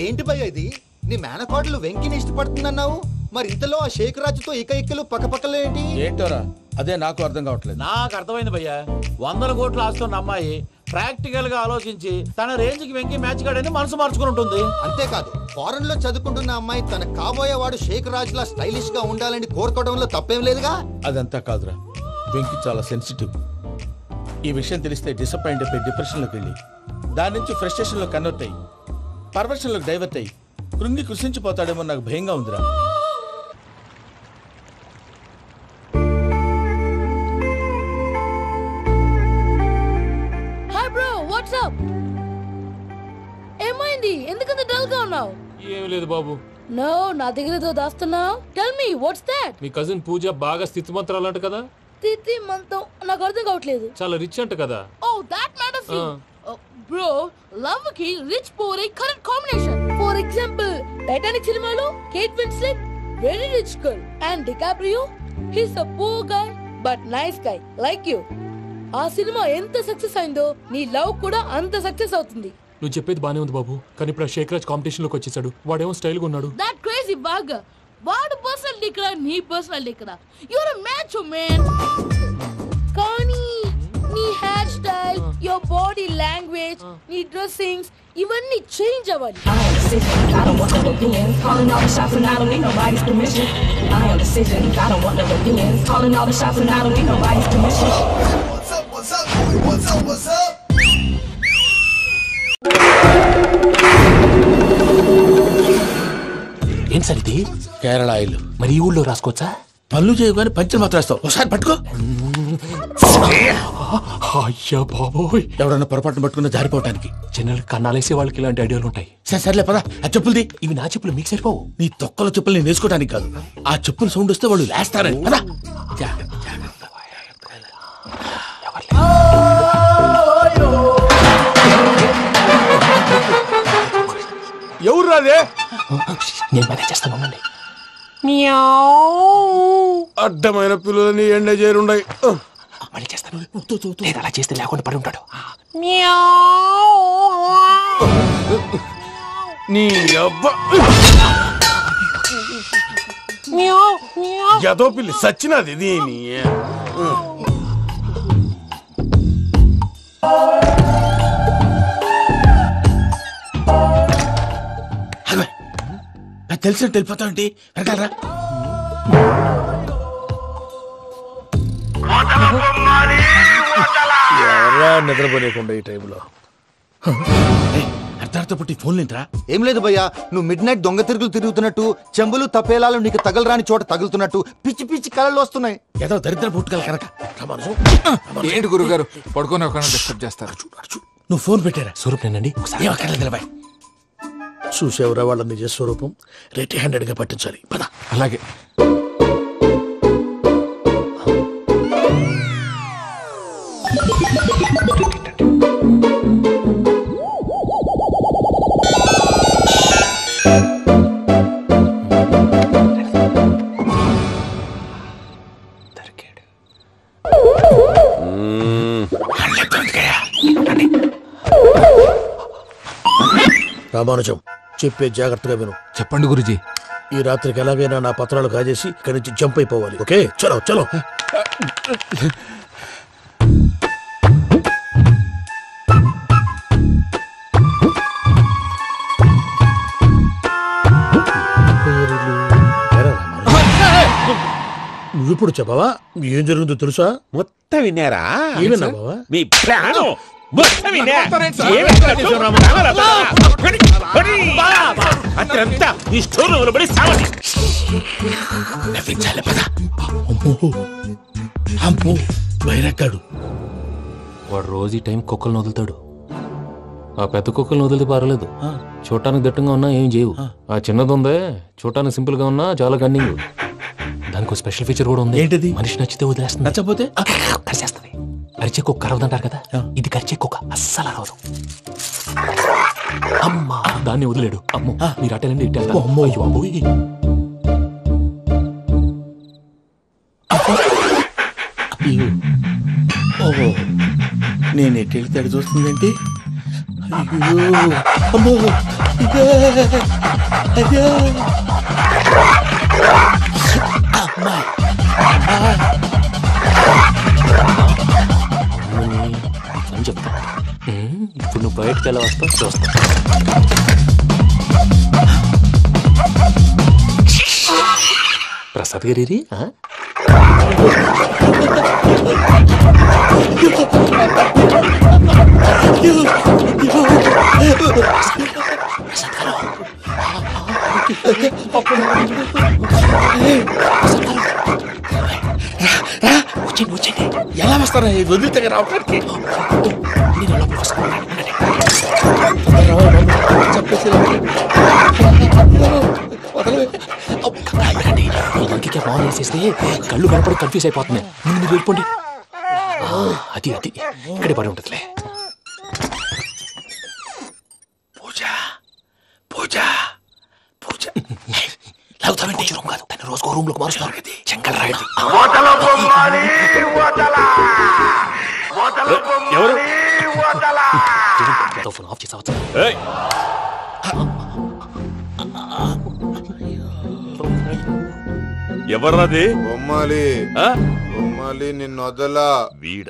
ఏంటి భయ్య ఇది? నీ మేనకోడలు వెంకిని ఇష్టపడుతుందన్నావు, మరి ఇంతలో ఆ షేక్ రాజుతో ఇకలు పక్కపక్కలు ఏంటి? ఏంటోరా అదే నాకు అర్థం కావట్లేదు. నాకు అర్థమైంది భయ్యా, 100 కోట్లు ఆస్తున్న అమ్మాయి ప్రాక్టికల్ గా ఆలోచించి తన రేంజ్ కి వెంకి మ్యాచ్ కాడని మనసు మార్చుకుని ఉంటుంది. అంతేకాదు, ఫారెన్ లో చదువుకుంటున్న అమ్మాయి తన కాబోయేవాడు షేక్ రాజులా స్టైలిష్ గా ఉండాలని కోరుకోవడంలో తప్పేం లేదుగా. అదంతా కాదురా, వెంకి చాలా సెన్సిటివ్. ఈ విషయం తెలిస్తే డిసప్పాయింట్ అయిపోయి డిప్రెషన్లోకి వెళ్ళి దాని నుంచి ఫ్రస్ట్రేషన్లో కన్వర్ట్ అయ్యి పర్వర్షన్లోకి డైవర్ట్ అయ్యి కృంగి కృషించిపోతాడేమో నాకు భయంగా ఉందిరా. Hi bro, what's up? ఏమైంది, ఎందుకంత డల్ గా ఉన్నావు? ఏం లేదు బాబు. నో, నా దగ్గర ఏదో దాస్తున్నావు. Tell me what's that? మీ కజిన్ పూజ బాగా స్థితిమంతరాలు అంట కదా. స్థితి మంతం నాకు అర్థం కావట్లేదు. చాలా రిచ్ అంట కదా. Oh that matters you. Bro, love కి rich poor a correct combination. For example, Titanic సినిమాలో Kate Winslet very rich girl and DiCaprio he's a poor guy but nice guy like you. ఆ సినిమా ఎంత success అయిందో నీ love కూడా అంత success అవుతుంది. నువ్వు చెప్పేది బానే ఉంది బాబు, కానీ ఇప్పుడు షేక్ రాజ్ కాంపిటీషన్ లోకి వచ్చేసాడు. వాడేమో స్టైల్ గా ఉన్నాడు. That crazy bag. వాడు పర్సనల్ ఇక్కడ, నీ పర్సనల్ ఇక్కడ. You are a match man. కానీ నీ hair style, your body language, నీ డ్రెస్సింగ్స్ ఇవన్నీ చేంజ్ అవ్వాలి. ఏం సార్ ఇది? కేరళ ఆయిల్. మరి ఈ ఊళ్ళో రాసుకోవచ్చా? పళ్ళు చేయగానే పంచర్ మాత్రం వేస్తావు. ఒకసారి పట్టుకో. అయ్యా బాబోయ్, ఎవడన్నా పొరపాటున పట్టుకున్న జారిపోవటానికి. జనరల్ కన్నాలేసే వాళ్ళకి ఇలాంటి ఐడియాలు ఉంటాయి. సర్లే పదా, ఆ చెప్పులది. ఇవి నా చెప్పులు, మీకు సరిపోవు. నీ తొక్కల చెప్పులు నేను వేసుకోవడానికి కాదు, ఆ చెప్పులు సౌండ్ వస్తే వాళ్ళు లేస్తారని. పదా. ఎవరు రాదే? నేను మేనేజ్ చేస్తాను, ఉండండి. అడ్డమైన పిల్లలని ఎండ చేరుండయి. మళ్ళీ చేస్తాను. లేదు, అలా చేస్తే లేకుండా పడి ఉంటాడు. నీ అబ్బా ఎదో పిల్లి సచ్చినది దీని. తెలిసినట్టు వెళ్ళిపోతావంటి వెనకాలరా. ఎవరా నిద్రపోలేకుండా ఈ టైంలో? అర్ధార్థ పుట్టి ఫోన్ లేంట్రా. ఏం లేదు భయ్యా, నువ్వు మిడ్ నైట్ దొంగ తిరుగులు తిరుగుతున్నట్టు, చెంబులు తపేలాలు నీకు తగలరాని చోట తగులుతున్నట్టు పిచ్చి పిచ్చి కళలు వస్తున్నాయి. ఏదో దరిద్ర పుట్టుకల కనుక. ఏంటి గురుగారు పడుకొని ఒక డిస్టర్బ్ చేస్తారు? నువ్వు ఫోన్ పెట్టారా? స్వరూప్ నేనండి. నిలబాయ్. చూసేవరా వాళ్ళ నిజ స్వరూపం. రెట్టి హ్యాండెడ్ గా పట్టించాలి. పద. అలాగే. రామానుజం, చెప్పే జాగ్రత్తగా విను. చెప్పండి గురుజీ. ఈ రాత్రికి ఎలాగైనా నా పత్రాలు కాజేసి ఇక్కడి నుంచి జంప్ అయిపోవాలి. ఓకే, చలో చలో. నువ్విప్పుడు చెప్పవా ఏం జరుగుతుందో తెలుసా? మొత్తం విన్నారా? ఏమన్నా బావా? మీ ప్రాణం బైరక్కాడు. వాడు రోజు ఈ టైం కుక్కలను వదులుతాడు. ఆ పెద్ద కుక్కలను వదిలితే పర్వాలేదు, చూడటానికి దట్టంగా ఉన్నా ఏం చేయవు. ఆ చిన్నది ఉందే, చూడటానికి సింపుల్ గా ఉన్నా చాలా కన్నింగ్. దానికి స్పెషల్ ఫీచర్ కూడా ఉంది. ఏంటిది? మనిషి నచ్చితే వదిలేస్తుంది, నచ్చపోతే కరిచేస్తుంది. అరిచే కుక్క అరవదంటారు కదా, ఇది కరిచే కుక్క అస్సలు అరవదు. అమ్మా, దాన్ని వదిలేడు. అమ్మో, మీరు అటెండి ఇట్టే. ఓహో నేను ఎటు వెళ్తే అటు చూస్తుందంటే అయ్యో అమ్మో అయ్యో అమ్మా అని చెప్తా. ఇప్పుడు నువ్వు బయటకు ఎలా వస్తావు చూస్తా. ప్రసాద్ గారి వచ్చండి ఎలా వస్తారా వదిలితే రావడానికి చెప్పేసి ఇంకే ఫోన్ వేసేస్తే కళ్ళు కనపడి కన్ఫ్యూజ్ అయిపోతున్నాయి. మీరు వెళ్ళిపోండి. అది అది ఇక్కడే పడి ఉంటుందిలే. పూజ పూజ పూజ లాగుతామంటే రూమ్ కాదు, దాన్ని రోజుకో రూమ్ లోకి మారుస్తున్నారు కదా. చెంకల్ రాయడం ఎవరు ఫోన్ ఆఫ్ చేసావచ్చు. ఎవర్రాది? బొమ్మాలి. బొమ్మాలి నిన్ను వదలా. వీడ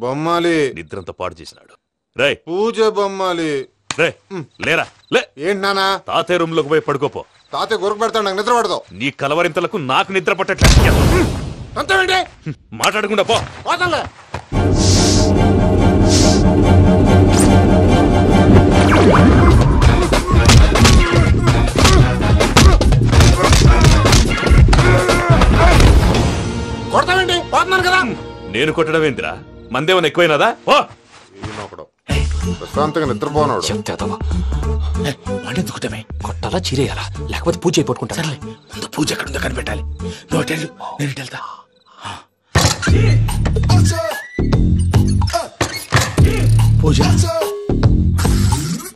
బొమ్మాలి నిద్రంతా పాడు చేసినాడు. రే పూజ బొమ్మాలి. రే లేరా లే. ఏంటి నానా? తాతయ్య రూమ్ లోకి పోయి పడుకోపో. తాతయ్య గురకు పెడతాడు, నాకు నిద్ర పడతావు. నీ కలవరింతలకు నాకు నిద్ర పట్టట్లేదు. అంతేంటి మాట్లాడకుండా పో. పోతాలే. కొడతావేంటి? పోతున్నాను కదా. నేను కొట్టడం ఏంటిరా? మందేమన్నా ఎక్కువైనదా? ప్రశాంతంగా నిద్రపోనాడు. వాడెందుకుంటామే? కొట్టాలా చీరేయాలా లేకపోతే పూజ అయిపోట్టుకుంటా. సర్లే ముందు పూజ ఎక్కడ ఉందో కనిపెట్టాలి. నువ్వు వెళ్ళు, నేను వెళ్తా. పూజ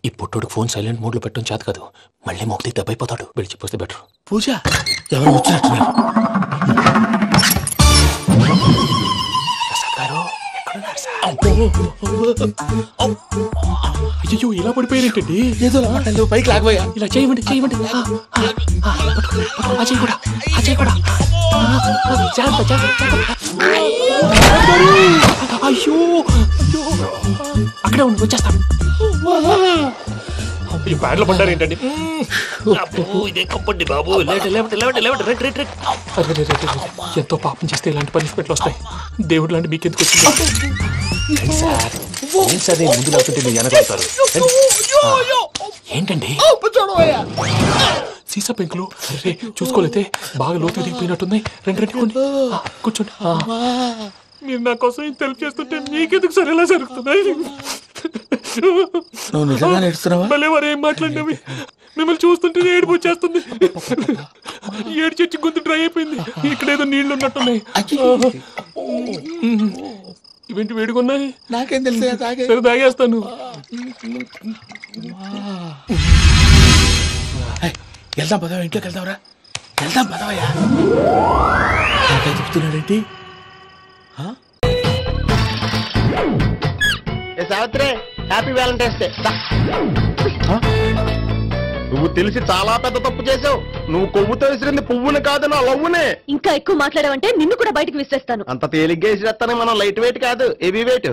ఈ పుట్టోడు ఫోన్ సైలెంట్ మోడ్ లో పెట్టడం చేత కాదు. మళ్ళీ మొక్కి దెబ్బైపోతాడు. వెళ్ళి చెప్పొస్తే బెటర్. పూజ ఎవరు వచ్చినట్టున్నారు. అయ్యో ఇలా పడిపోయినట్టండి. ఏదో పైకి లాగబోయా. ఇలా చేయమండి చేయమండి. అజయ్ కూడా అజయ్ కూడా అయ్యో అక్కడే ఉండి వచ్చేస్తాను. ఈ బ్యాడ్లో పడ్డారు ఏంటండి? ఎంతో పాపం చేస్తే ఇలాంటి పనిష్మెంట్లు వస్తాయి. దేవుడు లాంటి మీకెందుకు వచ్చింది సార్? ముందు లేకుంటే మీరు వెనకాడతారు. ఏంటండి సీసా పెంకులు? అరే చూసుకోలేతే బాగా లోతు దిగిపోయినట్టున్నాయి. రెండు రెండు కూర్చోండి. మీరు నా కోసం ఇంత హెల్ప్ చేస్తుంటే మీకెందుకు సరే ఎలా జరుగుతున్నాయి? నువ్వు నిజంగా నేర్చుతున్నావా? మళ్ళీ వారు ఏం మాట్లాడినవి మిమ్మల్ని చూస్తుంటే ఏడుపు వచ్చేస్తుంది. ఏడు చెట్టు గొంతు డ్రై అయిపోయింది. ఇక్కడ ఏదో నీళ్లు ఉన్నట్టున్నాయి. ఇవేంటి వేడుకున్నాయి? నాకేం తెలుసు. సరే తాగేస్తాను. వెళ్దాం పదవా, ఇంట్లోకి వెళ్దాంరా. వెళ్దాం పదవయ్యా. చెప్తున్నాడేంటి? Savitri happy Valentine's day. నువ్వు తెలిసి చాలా పెద్ద తప్పు చేసావు. నువ్వు కొవ్వుతో విసిరింది పువ్వుని కాదు, నా లవ్వునే. ఇంకా ఎక్కువ మాట్లాడావంటే నిన్ను కూడా బయటకు విసిరేస్తాను. అంత తేలిగ్గా విసిరేస్తానే. మనం లైట్ వెయిట్ కాదు, హెవీ వెయిట్.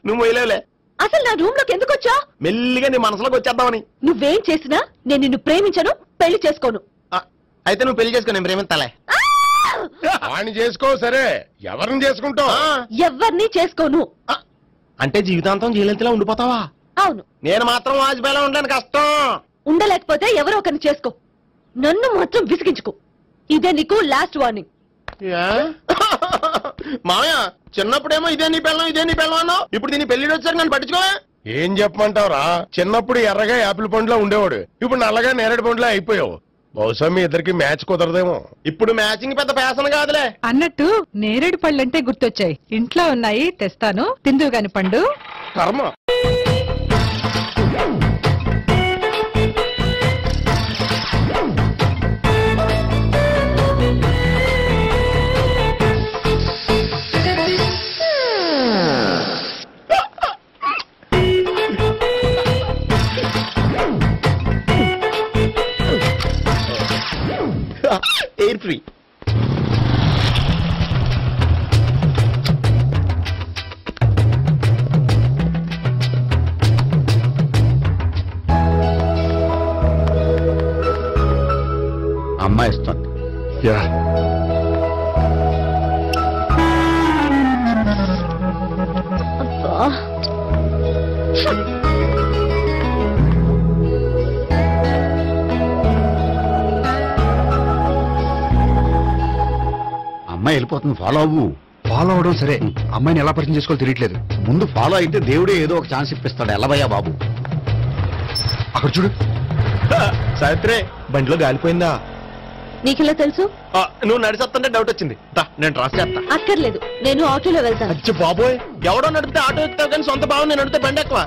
నువ్వు వేయలేవులే. అసలు నా రూమ్ లోకి ఎందుకు వచ్చా? మెల్లిగా నీ మనసులోకి వచ్చేద్దామని. నువ్వేం చేసినా నేను నిన్ను ప్రేమించను, పెళ్లి చేసుకోను. అయితే నువ్వు పెళ్లి చేసుకో, నేను ప్రేమిస్తాలే. వాణ్ణి చేసుకో. సరే ఎవరిని చేసుకుంటావు? ఎవరిని చేసుకోను. అంటే జీవితాంతం జయలలితలా ఉండిపోతావా? అవును. నేను మాత్రం వాజ్పేయిలా ఉండడానికి కష్టం. ఉండలేకపోతే ఎవరో ఒకరిని చేసుకో, నన్ను మాత్రం విసిగించుకో. ఇదే నీకు లాస్ట్ వార్నింగ్. మామయ్య చిన్నప్పుడేమో ఇదే నీ పెళ్ళం ఇదే నీ పెళ్ళం అన్నావు. ఇప్పుడు దీని పెళ్లి వచ్చాక నన్ను పట్టించుకోవా? ఏం చెప్పమంటావురా? చిన్నప్పుడు ఎర్రగా యాపిల్ పండులో ఉండేవాడు, ఇప్పుడు నల్లగా నేరేడు పండులో అయిపోయావు. బహుశా మీ ఇద్దరికి మ్యాచ్ కుదరదేమో. ఇప్పుడు మ్యాచింగ్ పెద్ద ఫ్యాషన్ కాదులే. అన్నట్టు నేరేడు పళ్ళంటే గుర్తొచ్చాయి. ఇంట్లో ఉన్నాయి, తెస్తాను. తిందువు గాని పండు. కర్మ. అమ్మాయి వెళ్ళిపోతుంది, ఫాలో అవ్వు. ఫాలో అవడం సరే, అమ్మాయిని ఎలా పరిచయం చేసుకోవాలో తెలియట్లేదు. ముందు ఫాలో అయితే దేవుడే ఏదో ఒక ఛాన్స్ ఇప్పిస్తాడు. ఎల్లవయ్యా బాబు. అక్కడ చూడు. సావిత్రి, బండిలో గాలిపోయిందా? నీకెలా తెలుసు? నువ్వు నడిచేస్తుంటే డౌట్ వచ్చింది. నేను ట్రాన్స్ చేస్తా. అక్కర్లేదు, నేను ఆటోలో వెళ్తాను. అచ్చి బాబోయ్, ఎవడో నడిపితే ఆటో ఎక్కుతావు కానీ సొంత భావం నేను నడిపితే బండి ఎక్కువ.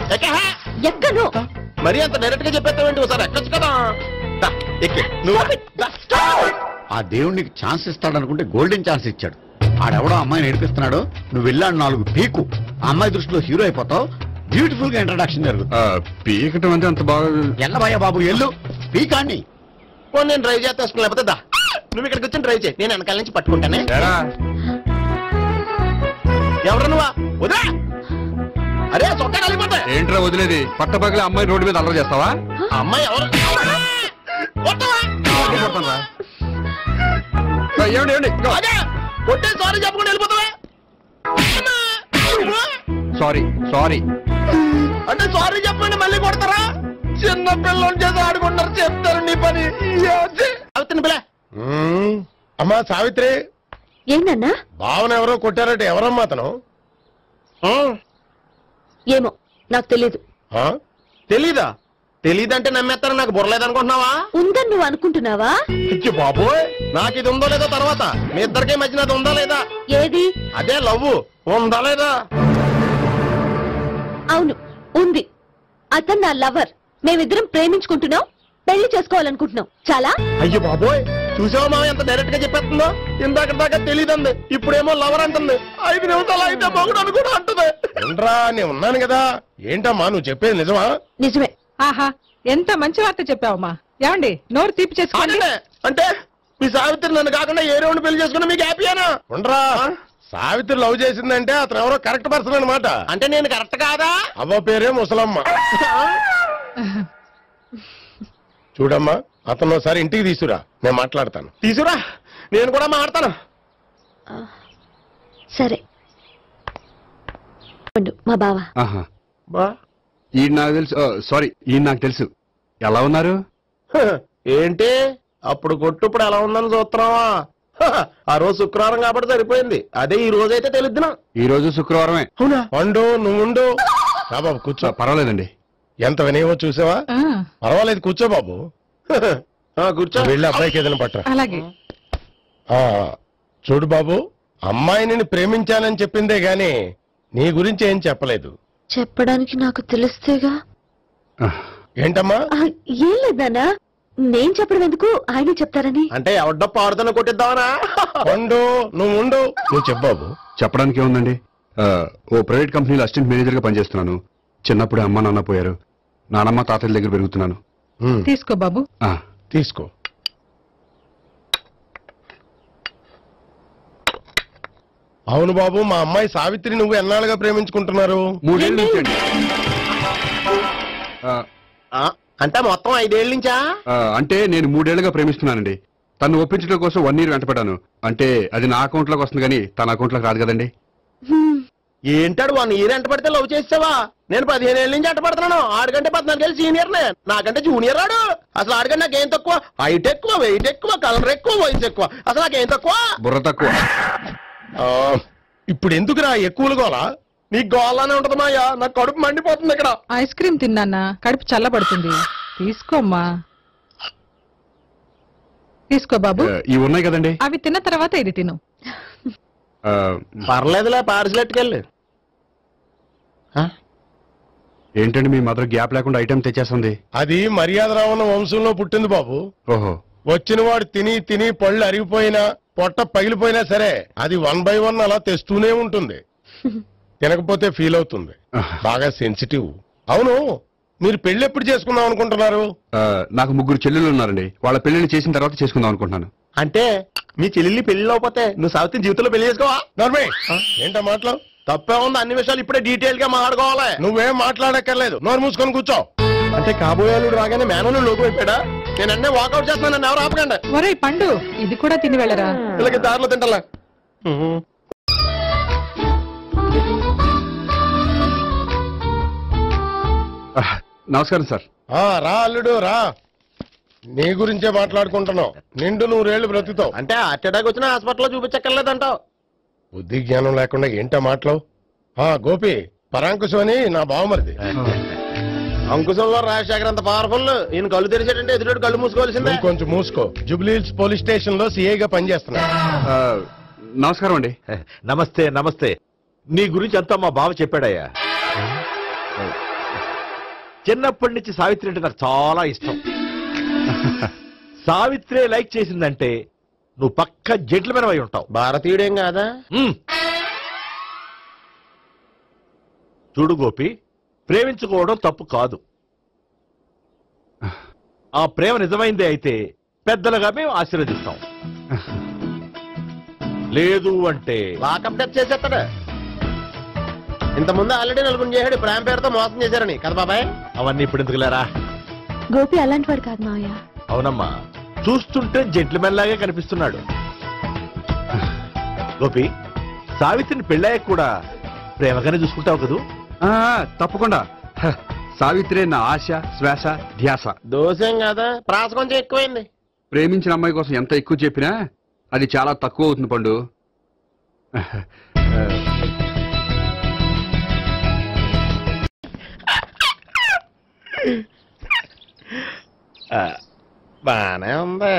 ఎక్కను. మరి అంత డైరెక్ట్ గా చెప్పేస్తావేంటి? ఒకసారి ఎక్కొచ్చు కదా. ఎక్కే నువ్వు. ఆ దేవుడికి ఛాన్స్ ఇస్తాడనుకుంటే గోల్డెన్ ఛాన్స్ ఇచ్చాడు. ఆడెవడో అమ్మాయిని ఏడిపిస్తున్నాడు, నువ్వు వెళ్ళాడు 4 పీకు. ఆ అమ్మాయి దృష్టిలో హీరో అయిపోతావు. బ్యూటిఫుల్ గా ఇంట్రడక్షన్ జరుగుతుంది. పీకటం అంటే అంత బాగా ఎల్లబయ్యా బాబు, ఎల్లు పీకాన్ని. నేను డ్రైవ్ చేస్తాను, లేకపోతే దా నువ్వు ఇక్కడికి వచ్చి డ్రైవ్ చేయి, నేను వెనకాల నుంచి పట్టుకుంటానే. ఎవరు నువ్వా? వదిలే. అరే చొక్కా కలిపోతే ఏంట్రా వదిలేది? పట్టపగలే అమ్మాయి రోడ్డు మీద అల్లరి చేస్తావా? అమ్మాయి ఎవరు? కొట్టే సారీ చెప్పకుండా వెళ్ళిపోతావా? సారీ సారీ అంటే సారీ చెప్పండి మళ్ళీ కొడతారా? చిన్న పిల్లలు చేసి ఆడుకుంటారు, చెప్తారు నీ పని. అమ్మా సావిత్రి, ఏంటన్నా? భావన ఎవరో కొట్టారట. ఎవరమ్మా అతను? ఏమో నాకు తెలీదు. తెలీదా? తెలీదంటే నమ్మేస్తారో నాకు బుర్రలేదనుకుంటున్నావా? ఉందని నువ్వు అనుకుంటున్నావా? బాబోయ్, నాకు ఇది ఉందో లేదో తర్వాత. మీ ఇద్దరికే మధ్యన అది ఉందా లేదా? ఏది? అదే లవ్ ఉందా లేదా? అవును, ఉంది. అతను నా లవర్. మేమిద్దరం ప్రేమించుకుంటున్నాం, పెళ్లి చేసుకోవాలనుకుంటున్నాం. చాలా. అయ్యో బాబోయ్, చూసావా మా ఎంత డైరెక్ట్ గా చెప్పేస్తుందో? ఇందాక దాకా తెలియదండి, ఇప్పుడేమో లవర్ అంటుంది. 5 నిమిషాలు అయితే మగుడు అని కూడా అంటుంది. ఏంట్రా, నేను ఉన్నాను కదా. ఏంటమ్మా నువ్వు చెప్పేది నిజమా? నిజమే. ఆహా, ఎంత మంచి వార్త చెప్పావమ్మా. ఏమండి, నోరు తీపి చేసుకోండి. అంటే మీ సావిత్రి నన్ను కాకుండా ఏ రౌండ్ పెళ్లి చేసుకున్నా మీకు హ్యాపీయేనా? ఉండరా, సావిత్రి లవ్ చేసిందంటే అతను ఎవరో కరెక్ట్ పర్సన్ అనమాట. అంటే నేను కరెక్ట్ కాదా? అవ్వ పేరే ముసలమ్మ. చూడమ్మా, అతను ఒకసారి ఇంటికి తీసుకురా, నేను మాట్లాడతాను. తీసుకురా, నేను కూడా మాట్లాడతాను. సరే. మా బావ. ఈయన నాకు తెలుసు. సారీ, ఈయన నాకు తెలుసు. ఎలా ఉన్నారు? ఏంటి అప్పుడు కొట్టు ఇప్పుడు ఎలా ఉందని చూస్తున్నావా? ఆ రోజు శుక్రవారం కాబట్టి సరిపోయింది. అదే ఈ రోజు అయితే తెలుద్దునా? ఈ రోజు శుక్రవారమే. అవునా? వండు, నువ్వు ఉండు. బాబు కూర్చో. పర్వాలేదండి. ఎంత వినయమో చూసావా? పర్వాలేదు, కూర్చో బాబు. కూర్చో. వెళ్ళి అబ్బాయికి ఏదైనా పట్టరా. అలాగే. చూడు బాబు, అమ్మాయిని ప్రేమించానని చెప్పిందే గాని నీ గురించి ఏం చెప్పలేదు. చెప్పడానికి నాకు తెలిస్తేగా. ఏంటమ్మా? ఏం లేదన్నా, నేను చెప్పడం ఎందుకు, ఆయన చెప్తారని. అంటే ఎవడ్డో పాడుతున్న కొట్టిద్దామనా? ఉండు, నువ్వు ఉండు. నువ్వు చెప్పు బాబు. చెప్పడానికి ఏముందండి, ఓ ప్రైవేట్ కంపెనీలో అసిస్టెంట్ మేనేజర్ గా పనిచేస్తున్నాను. చిన్నప్పుడే అమ్మ నాన్న పోయారు. నానమ్మ తాతయ్య దగ్గర పెరుగుతున్నాను. తీసుకో బాబు. తీసుకో. అవును బాబు, మా అమ్మాయి సావిత్రి నువ్వు ఎన్నాళ్ళుగా ప్రేమించుకుంటున్నారు? 3 ఏళ్ళ నుంచి అండి. అంటే మొత్తం 5 ఏళ్ళ నుంచా? అంటే నేను 3 ఏళ్లుగా ప్రేమిస్తున్నానండి. తను ఒప్పించడం కోసం 1 year వెంటపడ్డాను. అంటే అది నా అకౌంట్ లోకి వస్తుంది కానీ తన అకౌంట్ లోకి రాదు కదండి. ఏంటాడు 1 year ఎంట పడితే లవ్ చేసావా? నేను 15 ఏళ్ళ నుంచి ఎంట పడుతున్నాను. ఆడికంటే 14 ఏళ్ళు సీనియర్ నే, నాకంటే జూనియర్ ఆడు. అసలు ఆడికంటే నాకేం తక్కువ? హైట్ ఎక్కువ, వెయిట్ ఎక్కువ, కలర్ ఎక్కువ, వయసు ఎక్కువ. అసలు నాకేం తక్కువ? బుర్ర తక్కువ. ఇప్పుడు ఎందుకురా ఎక్కువలు గోలా? నీకు గోలానే ఉంటది మాయా, నాకు కడుపు మండిపోతుంది ఇక్కడ. ఐస్ క్రీమ్ తిన్నానా, కడుపు చల్లబడుతుంది. తీసుకోమ్మా. తీసుకో బాబు. ఇవి ఉన్నాయి కదండి, అవి తిన్న తర్వాత ఇది తిను. పర్లేదులే, పార్సిల్ ఎట్టుకెళ్ళి. ఏంటండి మీ మదర్ గ్యాప్ లేకుండా ఐటెం తెచ్చేస్తుంది? అది మర్యాద రావణ వంశంలో పుట్టింది బాబు. ఓహో. వచ్చిన వాడు తిని తిని పళ్ళు అరిగిపోయినా పొట్ట పగిలిపోయినా సరే అది 1 by 1 అలా తెస్తూనే ఉంటుంది. తినకపోతే ఫీల్ అవుతుంది. బాగా సెన్సిటివ్. అవును, మీరు పెళ్లి ఎప్పుడు చేసుకుందాం అనుకుంటున్నారు? నాకు 3 చెల్లెళ్ళు ఉన్నారండి. వాళ్ళ పెళ్లిని చేసిన తర్వాత చేసుకుందాం అనుకుంటున్నాను. అంటే మీ చెల్లెల్ని పెళ్లి లేకపోతే నువ్వు సావిత్రి జీవితంలో పెళ్లి చేసుకోవా? నర్మే, ఏంటో మాటలు? తప్పే ఉంది, అన్ని విషయాలు ఇప్పుడే డీటెయిల్ గా మాట్లాడుకోవాలి. నువ్వేం మాట్లాడక్కర్లేదు, నోరు మూసుకొని కూర్చో. అంటే కాబోయేలుడు రాగానే మేనను లోకి అయిపోయాడా? నేను అన్నీ వాకౌట్ చేస్తున్నాను, ఎవరు ఆపకండి. ఒరే పండు, ఇది కూడా తిని వెళ్ళరా. వీళ్ళకి దారిలో తింటలే. నమస్కారం సార్. రా అల్లుడు రా. నీ గురించే మాట్లాడుకుంటున్నావు. నిండు 100 ఏళ్ళు బ్రతుకుతావు. అంటే హార్ట్ అటాక్ వచ్చిన హాస్పిటల్లో చూపించక్కర్లేదంటావు. బుద్ధి జ్ఞానం లేకుండా ఏంటా మాటలు? గోపి పరాంకుశం అని నా బావమరిది. అంకుశంలో రాజశేఖర్ అంత పవర్ఫుల్. ఈయన కళ్ళు తెరిచాడంటే ఎదురు కళ్ళు మూసుకోవాల్సిందే. కొంచెం మూసుకో. జూబ్లీహిల్స్ పోలీస్ స్టేషన్ లో సిఐగా పనిచేస్తున్నా. నమస్కారం అండి. నమస్తే నమస్తే. నీ గురించి అంతా మా బావ చెప్పాడయ్యా. చిన్నప్పటి నుంచి సావిత్రి అంటే నాకు చాలా ఇష్టం. సావిత్రి లైక్ చేసిందంటే నువ్వు పక్క జెంట్లమెన్ అయి ఉంటావు. భారతీయుడేం కాదా? చూడు గోపి, ప్రేమించుకోవడం తప్పు కాదు. ఆ ప్రేమ నిజమైందే అయితే పెద్దలుగా మేము ఆశీర్వదిస్తాం. లేదు అంటే లాకప్ డెత్ చేసేస్తాడా? ఇంతకుముందు ఆల్రెడీ నలుగురు చేశాడు ప్రేమ పేరుతో మోసం చేశారని కదా బాబాయ్. అవన్నీ ఇప్పుడు ఎందుకు లేరా? గోపి అలాంటి వాడు కాదు మావయ్య. అవునమ్మా, చూస్తుంటే జెంట్లమెన్ లాగే కనిపిస్తున్నాడు. గోపి, సావిత్రిని పెళ్ళాక కూడా ప్రేమగానే చూసుకుంటావు కదూ? తప్పకుండా. సావిత్రి నా ఆశ, శ్వాస, ధ్యాస. దోషం కదా, ప్రాస కొంచెం ఎక్కువైంది. ప్రేమించిన అమ్మాయి కోసం ఎంత ఎక్కువ చెప్పినా అది చాలా తక్కువ అవుతుంది పండు. బానే ఉందా?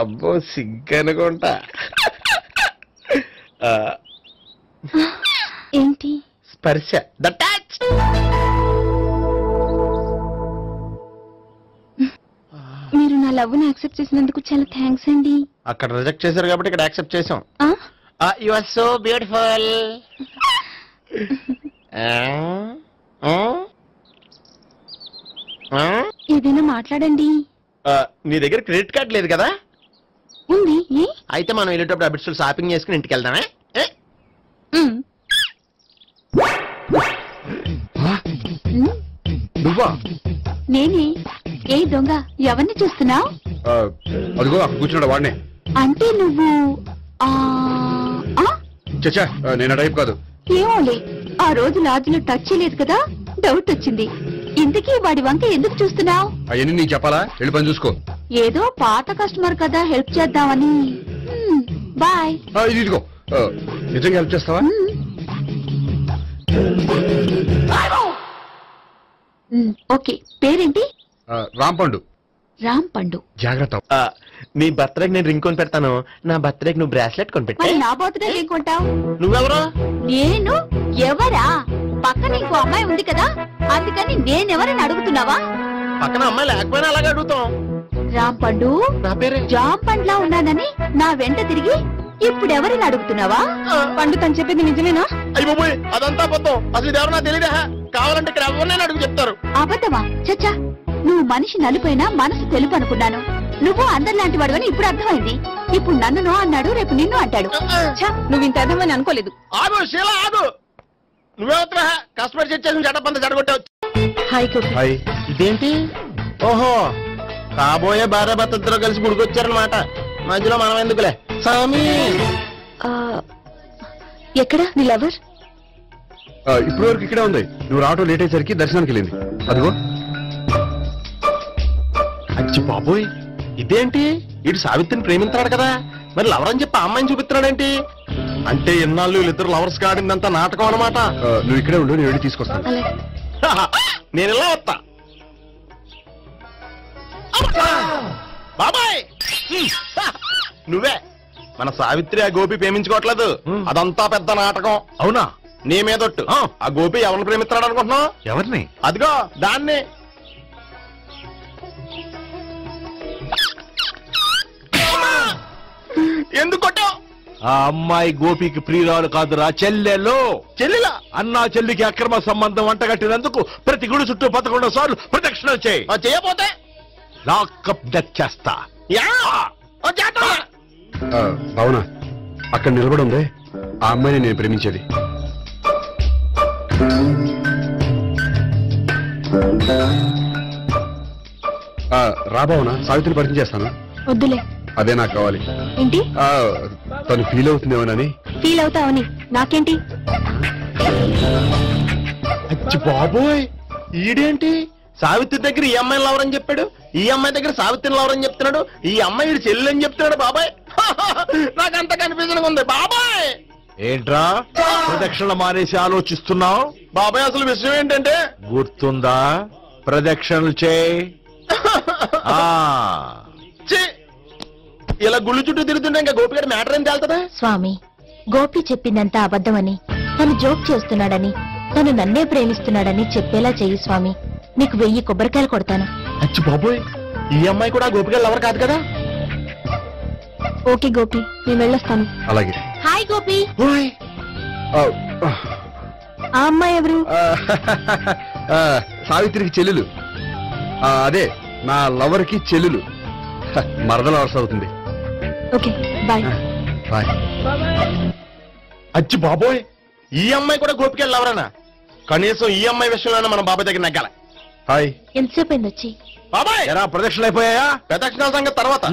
అబ్బో సిగ్గనుకుంటా. ఏంటి? స్పర్శ. The touch. మీరు నా లవ్ ని యాక్సెప్ట్ చేసినందుకు చాలా థ్యాంక్స్ అండి. అక్కడ రిజెక్ట్ చేశారు కాబట్టి ఇక్కడ యాక్సెప్ట్ చేసాం. You are so beautiful. ఏదైనా మాట్లాడండి. నీ దగ్గర క్రెడిట్ కార్డ్ లేదు కదా? ఉంది. అయితే మనం వెళ్ళేటప్పుడు అబిట్స్ షాపింగ్ చేసుకుని ఇంటికి వెళ్దామే. నువ్వా? నేనే. ఏ దొంగ, ఎవరిని చూస్తున్నావు? అదిగో అక్కడ కూర్చున్నాడు వాడినే. అంటే నువ్వు చచ్చా, నేను టైప్ కాదు. ఏమోలే, ఆ రోజు లాడ్జిలో టచ్ చేయలేదు కదా, డౌట్ వచ్చింది. ఇంతకీ వాడి వంక ఎందుకు చూస్తున్నావు? అవన్నీ నీకు చెప్పాలా? వెళ్ళి పని చూసుకో. ఏదో పాత కస్టమర్ కదా, హెల్ప్ చేద్దామని. బాయ్. ఇదిగో, నిజంగా హెల్ప్ చేస్తావా? ఓకే. పేరేంటి? రాంపండు. రాంపండు. జాగ్రత్త. నీ బర్త్డేకి నేను రింగ్ కొని పెడతాను. నా బర్త్డేకి నువ్వు బ్రాస్లెట్ కొని పెట్టా. నా బర్త్డే ఏం కొంటావు? నువ్వెవరు? నేను ఎవరా? పక్కన ఇంకో అమ్మాయి ఉంది కదా, అందుకని నేనెవరని అడుగుతున్నావా? పక్కన అమ్మాయి లేకపోయినా అలాగే అడుగుతాం. రాంపండు, నా పేరే జాం పండ్లా ఉన్నానని నా వెంట తిరిగి ఇప్పుడెవరిని అడుగుతున్నావా? పండు తను చెప్పింది నిజమేనా? అయ్యి బాబోయ్, అదంతా అబద్ధం. అసలు ఇది ఎవరన్నా తెలియదా? కావాలంటే ఇక్కడ ఎవరినైనా అడుగు చెప్తారు. అబద్ధమా? చచ్చా, నువ్వు మనిషి నలుపైనా మనసు తెలుపు అనుకున్నాను. నువ్వు అందరిలాంటి వాడు అని ఇప్పుడు అర్థమైంది. ఇప్పుడు నన్ను నో అన్నాడు, రేపు నిన్ను అంటాడు. నువ్వు ఇంత అర్థమని అనుకోలేదు. ఆగు శీల, ఆగు. నువ్వెవరా? కస్టమర్ సెట్ చేసి జడపంత జడగొట్టావు. హాయ్. ఇదేంటి? ఓహో, కాబోయే భార్య భర్త ఇద్దరు కలిసి గుడికొచ్చారనమాట. మధ్యలో మనం ఎందుకులే స్వామి. ఎక్కడ నీ లవర్? ఇప్పుడు వరకు ఇక్కడే ఉంది. నువ్వు రావటం లేట్ అయ్యేసరికి దర్శనానికి వెళ్ళింది. అదిగో. అచ్చి బాబోయ్, ఇదేంటి? ఇటు సావిత్రిని ప్రేమించాడు కదా, మరి లవర్ అని చెప్పి అమ్మాయిని చూపిస్తున్నాడేంటి? అంటే ఇన్నాళ్ళు వీళ్ళిద్దరు లవర్స్ కాడిందంతా నాటకం అనమాట. నువ్వు ఇక్కడే ఉండు, నేను వెళ్ళి తీసుకొస్తాను. నేను ఇలా వస్తా. బాబాయ్, నువ్వే మన సావిత్రి ఆ గోపి ప్రేమించుకోవట్లేదు. అదంతా పెద్ద నాటకం. అవునా? నీ మీదొట్టు. ఆ గోపి ఎవరిని ప్రేమిస్తున్నాడు అనుకుంటున్నావు? ఎవరిని? అదిగో దాన్ని. ఎందుకు కొట్టావు? ఆ అమ్మాయి గోపికి ప్రియురాలు కాదురా, చెల్లెలో. చెల్లెలా? అన్నా చెల్లికి అక్రమ సంబంధం వంటగట్టినందుకు ప్రతి గుడి చుట్టూ 11 సార్లు ప్రదక్షిణలు చేయి. చేయకపోతే లాకప్ డెత్ చేస్తా. అవునా? అక్కడ నిలబడి ఉంది ఆ అమ్మాయిని నేను ప్రేమించేది. రాబావునా? సావిత్రిని పరిచయం చేస్తాను. వద్దులే. అదే నాకు కావాలి. ఏంటి? తను ఫీల్ అవుతుందేమోనని. ఫీల్ అవుతావని నాకేంటి? అచ్చి బాబోయ్, ఈడేంటి సావిత్రి దగ్గర ఈ అమ్మాయిని లవరని చెప్పాడు, ఈ అమ్మాయి దగ్గర సావిత్రిని లవరని చెప్తున్నాడు, ఈ అమ్మాయి చెల్లి అని చెప్తున్నాడు. బాబాయ్, నాకంత కన్ఫ్యూజన్ ఉంది బాబాయ్. ఏంట్రా ప్రదక్షిణ మానేసి ఆలోచిస్తున్నావు? బాబాయ్ అసలు విషయం ఏంటంటే గుర్తుందా? ప్రదక్షిణలు చేయి. ఇలా గుళ్ళు చుట్టూ తిరుగుతుంటే ఇంకా గోపిగడ మ్యాటర్ ఏం తేలుతుందా? స్వామి, గోపి చెప్పిందంతా అబద్ధమని, తను జోక్ చేస్తున్నాడని, తను నన్నే ప్రేమిస్తున్నాడని చెప్పేలా చెయ్యి స్వామి. నీకు 1000 కొబ్బరికాయలు కొడతాను. అచ్చి బాబోయ్, ఈ అమ్మాయి కూడా గోపిగలు ఎవరు కాదు కదా? ఓకే గోపి, నేను వెళ్ళొస్తాను. అలాగే. హాయ్ గోపి. ఆ అమ్మాయి ఎవరు? సావిత్రికి చెల్లెలు. అదే నా లవర్ కి చెల్లెలు. మరదల వరుస అవుతుంది. Okay bye. బాయ్. అచ్చి బాబోయ్, ఈ అమ్మాయి కూడా గోపికలు ఎవరన్నా? కనీసం ఈ అమ్మాయి విషయంలోనే మన బాబాయ్ దగ్గర నగ్గాల. హాయ్. ఎంతసేపు అయింది వచ్చి? బాబాయ్ ఎలా ప్రదక్షిణలు అయిపోయాయా? ప్రదక్షిణాల సంగతి తర్వాత.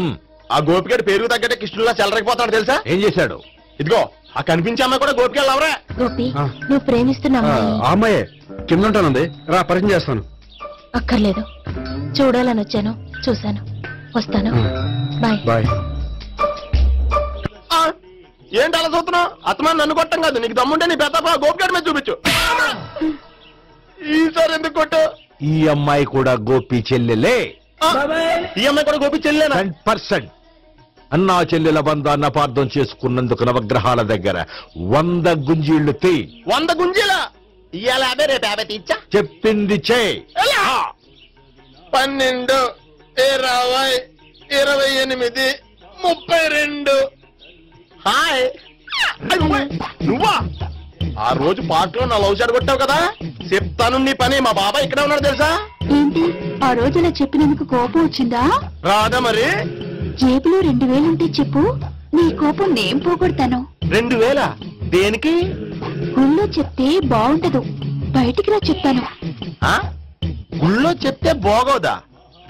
ఆ గోపిగడు పేరు తగ్గట్టే కృష్ణులా చెలరకపోతాడు తెలుసా? ఏం చేశాడు? ఇదిగో ఆ కనిపించే అమ్మాయి కూడా గోపికలు ఎవరా? గోపి, నువ్వు ప్రేమిస్తున్న అమ్మాయి ఆ అమ్మాయే కింద ఉంటానండి. రా పరిచయం చేస్తాను. అక్కర్లేదు, చూడాలని వచ్చాను, చూశాను, వస్తాను. బాయ్. బాయ్. ఏంటి అలా చూస్తున్నావు? అత్తమాని నన్ను కొట్టం కాదు, నీకు దమ్ముంటే నీ పెద్ద గోపిగడి మీద చూపించు. ఈసారి ఎందుకు కొట్టు? ఈ అమ్మాయి కూడా గోపి చెల్లెలే. ఈ అమ్మాయి కూడా గోపి చెల్లెనా? 100%. అన్నా చెల్లెల బంధాన్ని అపార్థం చేసుకున్నందుకు నవగ్రహాల దగ్గర 100 గుంజీళ్లు తీ. 100 గుంజీలా? ఇవాళ 50, రేపు 50 తీచ్చా. చెప్పింది చే. 12, 20, 28, 32. హాయ్. నువ్వా? ఆ రోజు పార్క్ లో నా లవ్ షాట్ కొట్టావు కదా, చెప్తాను నీ పని. మా బాబాయ్ ఇక్కడే ఉన్నాడు తెలుసా? ఏంటి ఆ రోజు అలా చెప్పినందుకు కోపం వచ్చిందా? రాదా మరి? జేబులో 2000 ఉంటే చెప్పు, నీ కోపం నేను పోగొడతాను. 2000? దేనికి? గుళ్ళో చెప్తే బాగుంటదు, బయటికి రా చెప్తాను. గుళ్ళో చెప్తే బాగోదా?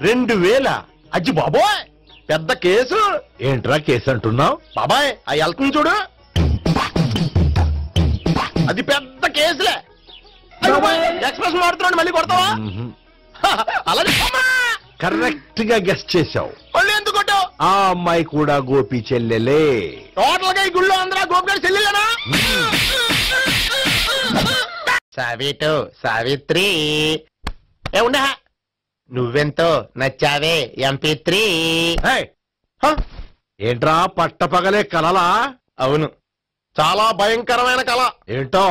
2000? అజ్జి బాబోయ్, పెద్ద కేసు. ఏంట్రా కేసు అంటున్నావు? బాబాయ్ ఆ వెళ్తుంది చూడు, అది పెద్ద కేసులే. ఎక్స్ప్రెస్ మాడుతున్నాడు, మళ్ళీ కొడతావా? అలా కరెక్ట్ గా గెస్ట్ చేశావు. మళ్ళీ ఎందుకు కొట్టావు? ఆ అమ్మాయి కూడా గోపి చెల్లెలే. టోటల్ గా ఈ గుళ్ళో అందరూ గోపిగారి చెల్లెలేనా? సావిటు, సావిత్రి ఉండే, నువ్వెంతో నచ్చావే MP3. ఏంట్రా పట్టపగలే కలలా? అవును, చాలా భయంకరమైన కళ. ఏంటో?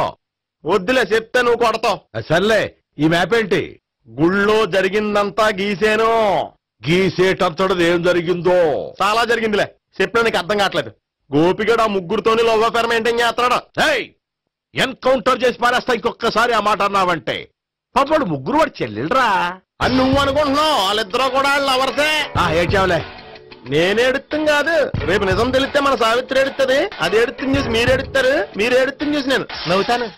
వద్దులే, చెప్తే నువ్వు కొడతావు. సర్లే, ఈ మ్యాప్ ఏంటి? గుళ్ళో జరిగిందంతా గీసేను. గీసేటంతటది ఏం జరిగిందో? చాలా జరిగిందిలే, చెప్పినా నీకు అర్థం కావట్లేదు. గోపిగడు ఆ ముగ్గురుతోని లవ్ అఫేర్ మెయింటైన్ చేస్తున్నాడు. ఎన్కౌంటర్ చేసి పారేస్తా ఇంకొకసారి ఆ మాట అన్నావంటే. పాపడు ముగ్గురు వాడు చెల్లెలరా అని నువ్వు అనుకుంటున్నావు, వాళ్ళిద్దరూ కూడా లవర్సే. ఏడ్చావులే. నేనే ఎడుతుంది కాదు, రేపు నిజం తెలిస్తే మన సావిత్రి ఎడుతుంది. అది ఎడుతుంది చూసి మీరు ఎడుతారు, మీరు ఎడుతుంది చూసి నేను నవ్వుతాను.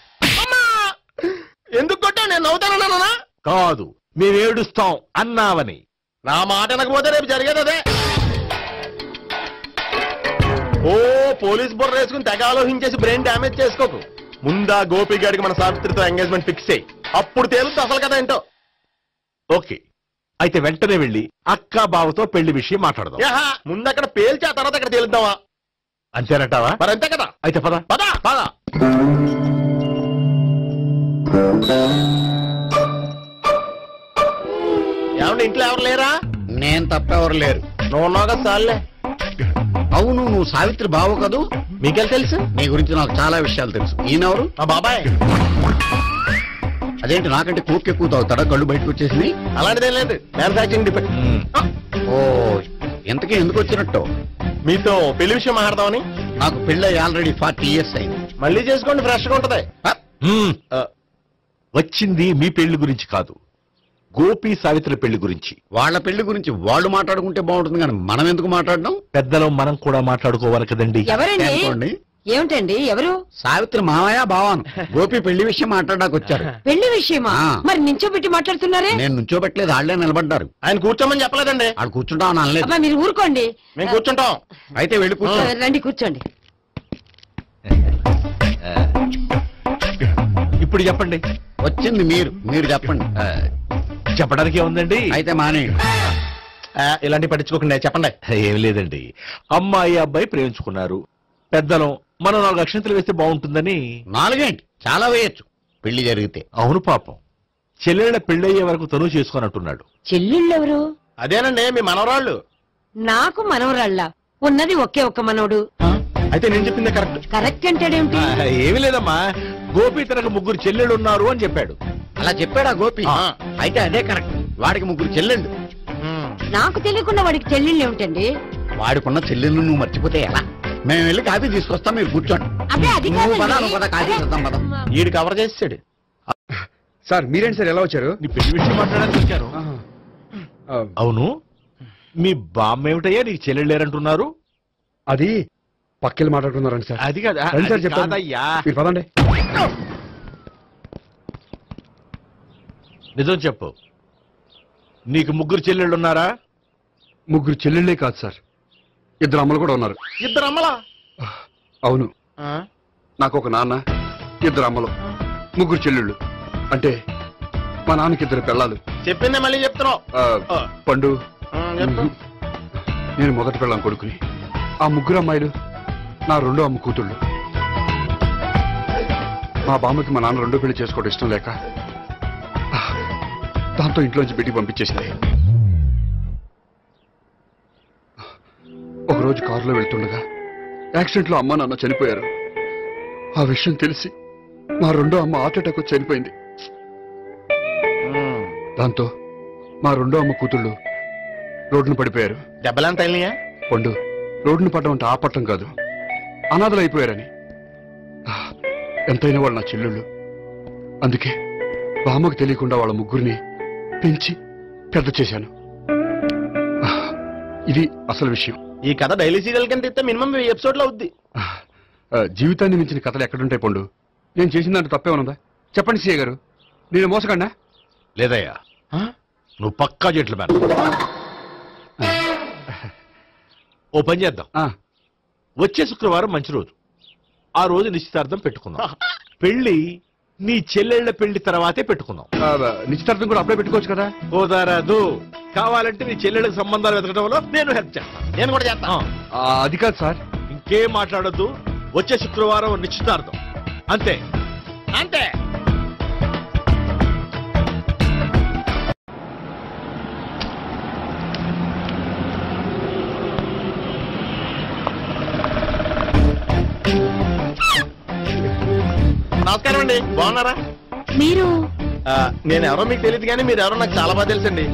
ఎందుకు కొట్టా? నేను నవ్వుతానన్నా? కాదు, మేము ఏడుస్తాం అన్నావని. నా మాట అనకపోతే రేపు జరిగేది అదే. ఓ పోలీస్ బుర్ర వేసుకుని తెగ ఆలోచించేసి బ్రెయిన్ డ్యామేజ్ చేసుకోకు. ముందా గోపి గారికి మన సావిత్రితో ఎంగేజ్మెంట్ ఫిక్స్ అయ్యి, అప్పుడు తేలుతుంది అసలు కదా ఏంటో. ఓకే, అయితే వెంటనే వెళ్ళి అక్క బావతో పెళ్లి విషయం మాట్లాడదాం. ముందు అక్కడ పేల్చి ఆ తర్వాత అక్కడ తేలుద్దామా? అంతేనంటావా? మరి అంతే కదా. అయితే పద పద పద. ఏమండి ఇంట్లో ఎవరు లేరా? నేను తప్ప ఎవరు లేరు. నువ్వు ఉన్నావు కదా సార్లే. అవును, నువ్వు సావిత్రి బావు కదూ? మీకెళ్ళి తెలుసు? నీ గురించి నాకు చాలా విషయాలు తెలుసు. ఈయనెవరు? మా బాబాయ్. అదేంటి నాకంటే కూక్ ఎక్కువ తాగుతాడా? కళ్ళు బయటకు వచ్చేసింది. అలాంటిదేం లేదు, మ్యానుఫాక్చరింగ్ డిఫెక్ట్. ఓ, ఎంతకీ ఎందుకు వచ్చినట్టు? మీతో పెళ్లి విషయం మాట్లాడదామని. నాకు పెళ్ళి ఆల్రెడీ 40 years అయింది. మళ్ళీ చేసుకోండి, ఫ్రెష్ గా ఉంటది. వచ్చింది మీ పెళ్లి గురించి కాదు, గోపి సావిత్రి పెళ్లి గురించి. వాళ్ళ పెళ్లి గురించి వాళ్ళు మాట్లాడుకుంటే బాగుంటుంది, కానీ మనం ఎందుకు మాట్లాడడం? పెద్దలో మనం కూడా మాట్లాడుకోవాలి కదండి. ఎవరండి? ఏమిటండి? ఎవరు? సావిత్రి మామయ్య బావాను. గోపి పెళ్లి విషయం మాట్లాడడానికి వచ్చారు. పెళ్లి విషయమా? మరి నించోబెట్టి మాట్లాడుతున్నారే? నేను నుంచోబెట్టలేదు, వాళ్ళే నిలబడ్డారు. ఆయన కూర్చోమని చెప్పలేదండి. వాళ్ళు కూర్చుంటాం అనలేదు. అబ్బా మీరు ఊరుకోండి. మేము కూర్చుంటాం. అయితే వెళ్ళి కూర్చో. రండి కూర్చోండి. ఇప్పుడు చెప్పండి. వచ్చింది మీరు చెప్పండి. చెప్పడానికి ఏముందండి? అయితే మానే. ఇలాంటి పట్టించుకోకుండా చెప్పండి. ఏం లేదండి, అమ్మాయి అబ్బాయి ప్రేమించుకున్నారు. పెద్దలం మనం 4 అక్షంతలు వేస్తే బాగుంటుందని. 4 చాలా వేయచ్చు పెళ్లి జరిగితే. అవును పాపం, చెల్లెళ్ళ పెళ్ళయ్యే వరకు తను చేసుకున్నట్టున్నాడు. చెల్లెళ్ళెవరు? అదేనండి మీ మనవరాళ్ళు. నాకు మనవరాళ్ళ ఉన్నది ఒకే ఒక్క మనవడు. అయితే నేను చెప్పిందే కరెక్ట్. కరెక్ట్ అంటాడేమిటి? ఏమీ లేదమ్మా, గోపి తనకు 3 చెల్లెళ్ళు ఉన్నారు అని చెప్పాడు. అలా చెప్పాడా గోపి? అయితే అదే కరెక్ట్. వాడికి 3 చెల్లెళ్ళు. నాకు తెలియకుండా వాడికి చెల్లెళ్ళు ఏమిటండి? వాడికున్న చెల్లెళ్ళు నువ్వు మర్చిపోతే ఎలా? మేము వెళ్ళి కాఫీ తీసుకొస్తాం, మీరు కూర్చోండి. అదే అది కాఫీ చేద్దాం పద. ఈడు కవర్ చేసాడు. సార్ మీరేంటి సార్ ఎలా వచ్చారు? నీ పెళ్లి విషయం మాట్లాడడానికి వచ్చారు. అవును, మీ బామ్మ ఏమిటయ్యా నీకు చెల్లెళ్ళు లేరంటున్నారు? అది పక్కెళ్ళి మాట్లాడుతున్నారండి సార్. అది కదా సార్ చెప్తాను, మీరు పదండి. నిజం చెప్పు, నీకు 3 చెల్లెళ్ళు ఉన్నారా? 3 చెల్లెళ్ళే కాదు సార్, 2 అమ్మలు కూడా ఉన్నారు. 2 అమ్మలా? అవును, నాకు ఒక నాన్న, 2 అమ్మలు, 3 చెల్లెళ్ళు. అంటే మా నాన్నకి 2 పిల్లలు. చెప్పిందే మళ్ళీ చెప్తున్నావు. పండు, నేను మొదటి పిల్లం కొడుకుని. ఆ 3 అమ్మాయిలు నా 2వ అమ్మ కూతుళ్ళు. మా బామ్మకి మా నాన్న 2వ పెళ్లి చేసుకోవడం ఇష్టం లేక దాంతో ఇంట్లోంచి బయటికి పంపించేసింది. ఒకరోజు కారులో వెళ్తుండగా యాక్సిడెంట్లో అమ్మ నాన్న చనిపోయారు. ఆ విషయం తెలిసి మా 2వ అమ్మ హార్ట్ అటాక్ వచ్చి చనిపోయింది. దాంతో మా 2వ అమ్మ కూతుళ్ళు రోడ్డును పడిపోయారు. దెబ్బలంత తగిలినాయా? పండు, రోడ్డును పడ్డం అంటే ఆపట్టం కాదు, అనాథలు అయిపోయారని. ఎంతైనా వాళ్ళు నా చెల్లెళ్ళు. అందుకే బామ్మకు తెలియకుండా వాళ్ళ 3 పెంచి పెద్ద చేశాను. ఇది అసలు విషయం. ఈ కథ డైలీ సీరియల్ కింద ఇస్తే మినిమం 10 ఎపిసోడ్లు అవుద్ది. జీవితాన్ని మించిన కథలు ఎక్కడుంటాయి పండు? నేను చేసిన దాంట్లో తప్పే ఉన్నదా? చెప్పండి సీఏ గారు, నేను మోసకండా? లేదయ్యా, నువ్వు పక్కా జెట్లు మ్యాన్. ఓ పని చేద్దాం, వచ్చే శుక్రవారం మంచి రోజు, ఆ రోజు నిశ్చితార్థం పెట్టుకుందాం. పెళ్లి నీ చెల్లెళ్ల పెళ్లి తర్వాతే పెట్టుకుందాం. నిశ్చితార్థం కూడా అప్పుడే పెట్టుకోవచ్చు కదా? కుదరదు, కావాలంటే నీ చెల్లెళ్ళకి సంబంధాలు వెతకడంలో నేను హెల్ప్ చేస్తాను. నేను కూడా చేస్తాను. అది కాదు సార్. ఇంకేం మాట్లాడొద్దు, వచ్చే శుక్రవారం నిశ్చితార్థం, అంతే అంతే. నమస్కారం అండి, బాగున్నారా? మీరు? నేను ఎవరో మీకు తెలియదు కానీ మీరు ఎవరో నాకు చాలా బాగా తెలుసండి.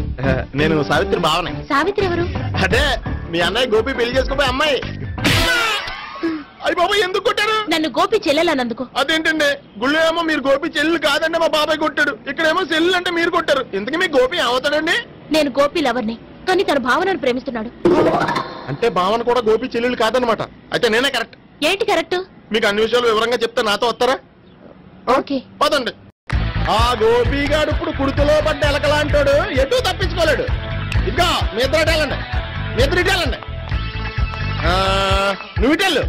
నేను సావిత్రి బావనే. సావిత్రి ఎవరు? అదే మీ అన్నయ్య గోపి పెళ్లి చేసుకోపోయి అమ్మాయి. అయ్యి బాబాయ్, ఎందుకు కొట్టారు? నన్ను గోపి చెల్లెలన్నందుకు. అదేంటండి, గుళ్ళు ఏమో మీరు గోపి చెల్లెలు కాదండి మా బాబాయ్ కొట్టాడు, ఇక్కడేమో చెల్లెలు అంటే మీరు కొట్టారు. ఎందుకు మీ గోపి అవుతాడండి? నేను గోపి లవర్ని, కానీ తన భావనను ప్రేమిస్తున్నాడు. అంటే భావన కూడా గోపి చెల్లెలు కాదనమాట. అయితే నేనే కరెక్ట్. ఏంటి కరెక్ట్? మీకు అన్ని విషయాలు వివరంగా చెప్తే నాతో వస్తారా? ఓకే పదండి. ఆ గోపిగాడు ఇప్పుడు కుడుతులో పడ్డ ఎలకలాంటాడు, ఎటు తప్పించుకోలేడు. ఇంకా మీ ఇద్దరు వెళ్ళండి, మీ ఇద్దరు వెళ్ళండి. నువ్వు ఇటెళ్ళు.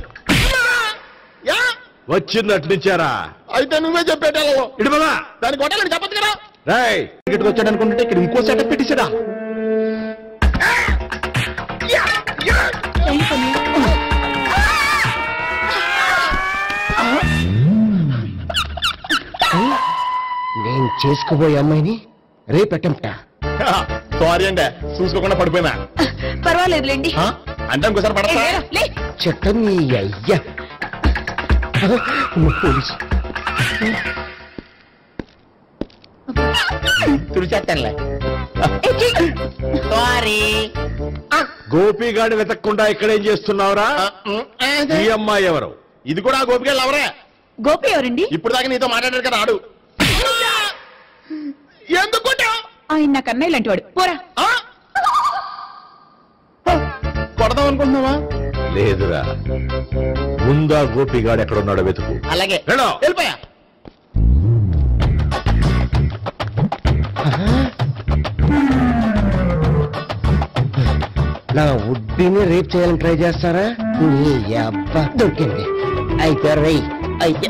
వచ్చిందట్లు నుంచారా? అయితే నువ్వే చెప్పేటెళ్ళవు. ఇటుమలా దానికి కొట్టాలని చెప్పదు కదా. రాయ్, ఇక్కడికి వచ్చాడు అనుకుంటే ఇక్కడ ఇంకో సెటప్ పెట్టించడా? నేను చేసుకోబోయే అమ్మాయిని రేపెట్టంట. సారీ అండి, చూసుకోకుండా పడిపోయినా. పర్వాలేదులేండి. అంటే ఇంకోసారి పడతా. చెత్త నీ అయ్యా. పోలీసు తుడిచేస్తానులే. సారీ. గోపిగాడిని వెతకకుండా ఇక్కడేం చేస్తున్నావురా? ఈ అమ్మాయి ఎవరు? ఇది కూడా గోపిగాళ్ళు ఎవరే? గోపి ఎవరండి? ఇప్పుడు దాకా నీతో మాట్లాడారు కదా, ఆడు. ఎందుకు ఆయన నాకు అన్నయ్య లాంటి వాడు. పోరా. కొడదాం అనుకుంటున్నావా? లేదురా, ముందా గోపిగాడు ఎక్కడున్నాడో వెతుకు. అలాగే వెళ్ళిపోయా. నా ఉడ్డిని రేప్ చేయాలని ట్రై చేస్తారా? నీ అబ్బా దొరికింది. అయితే రై అయితే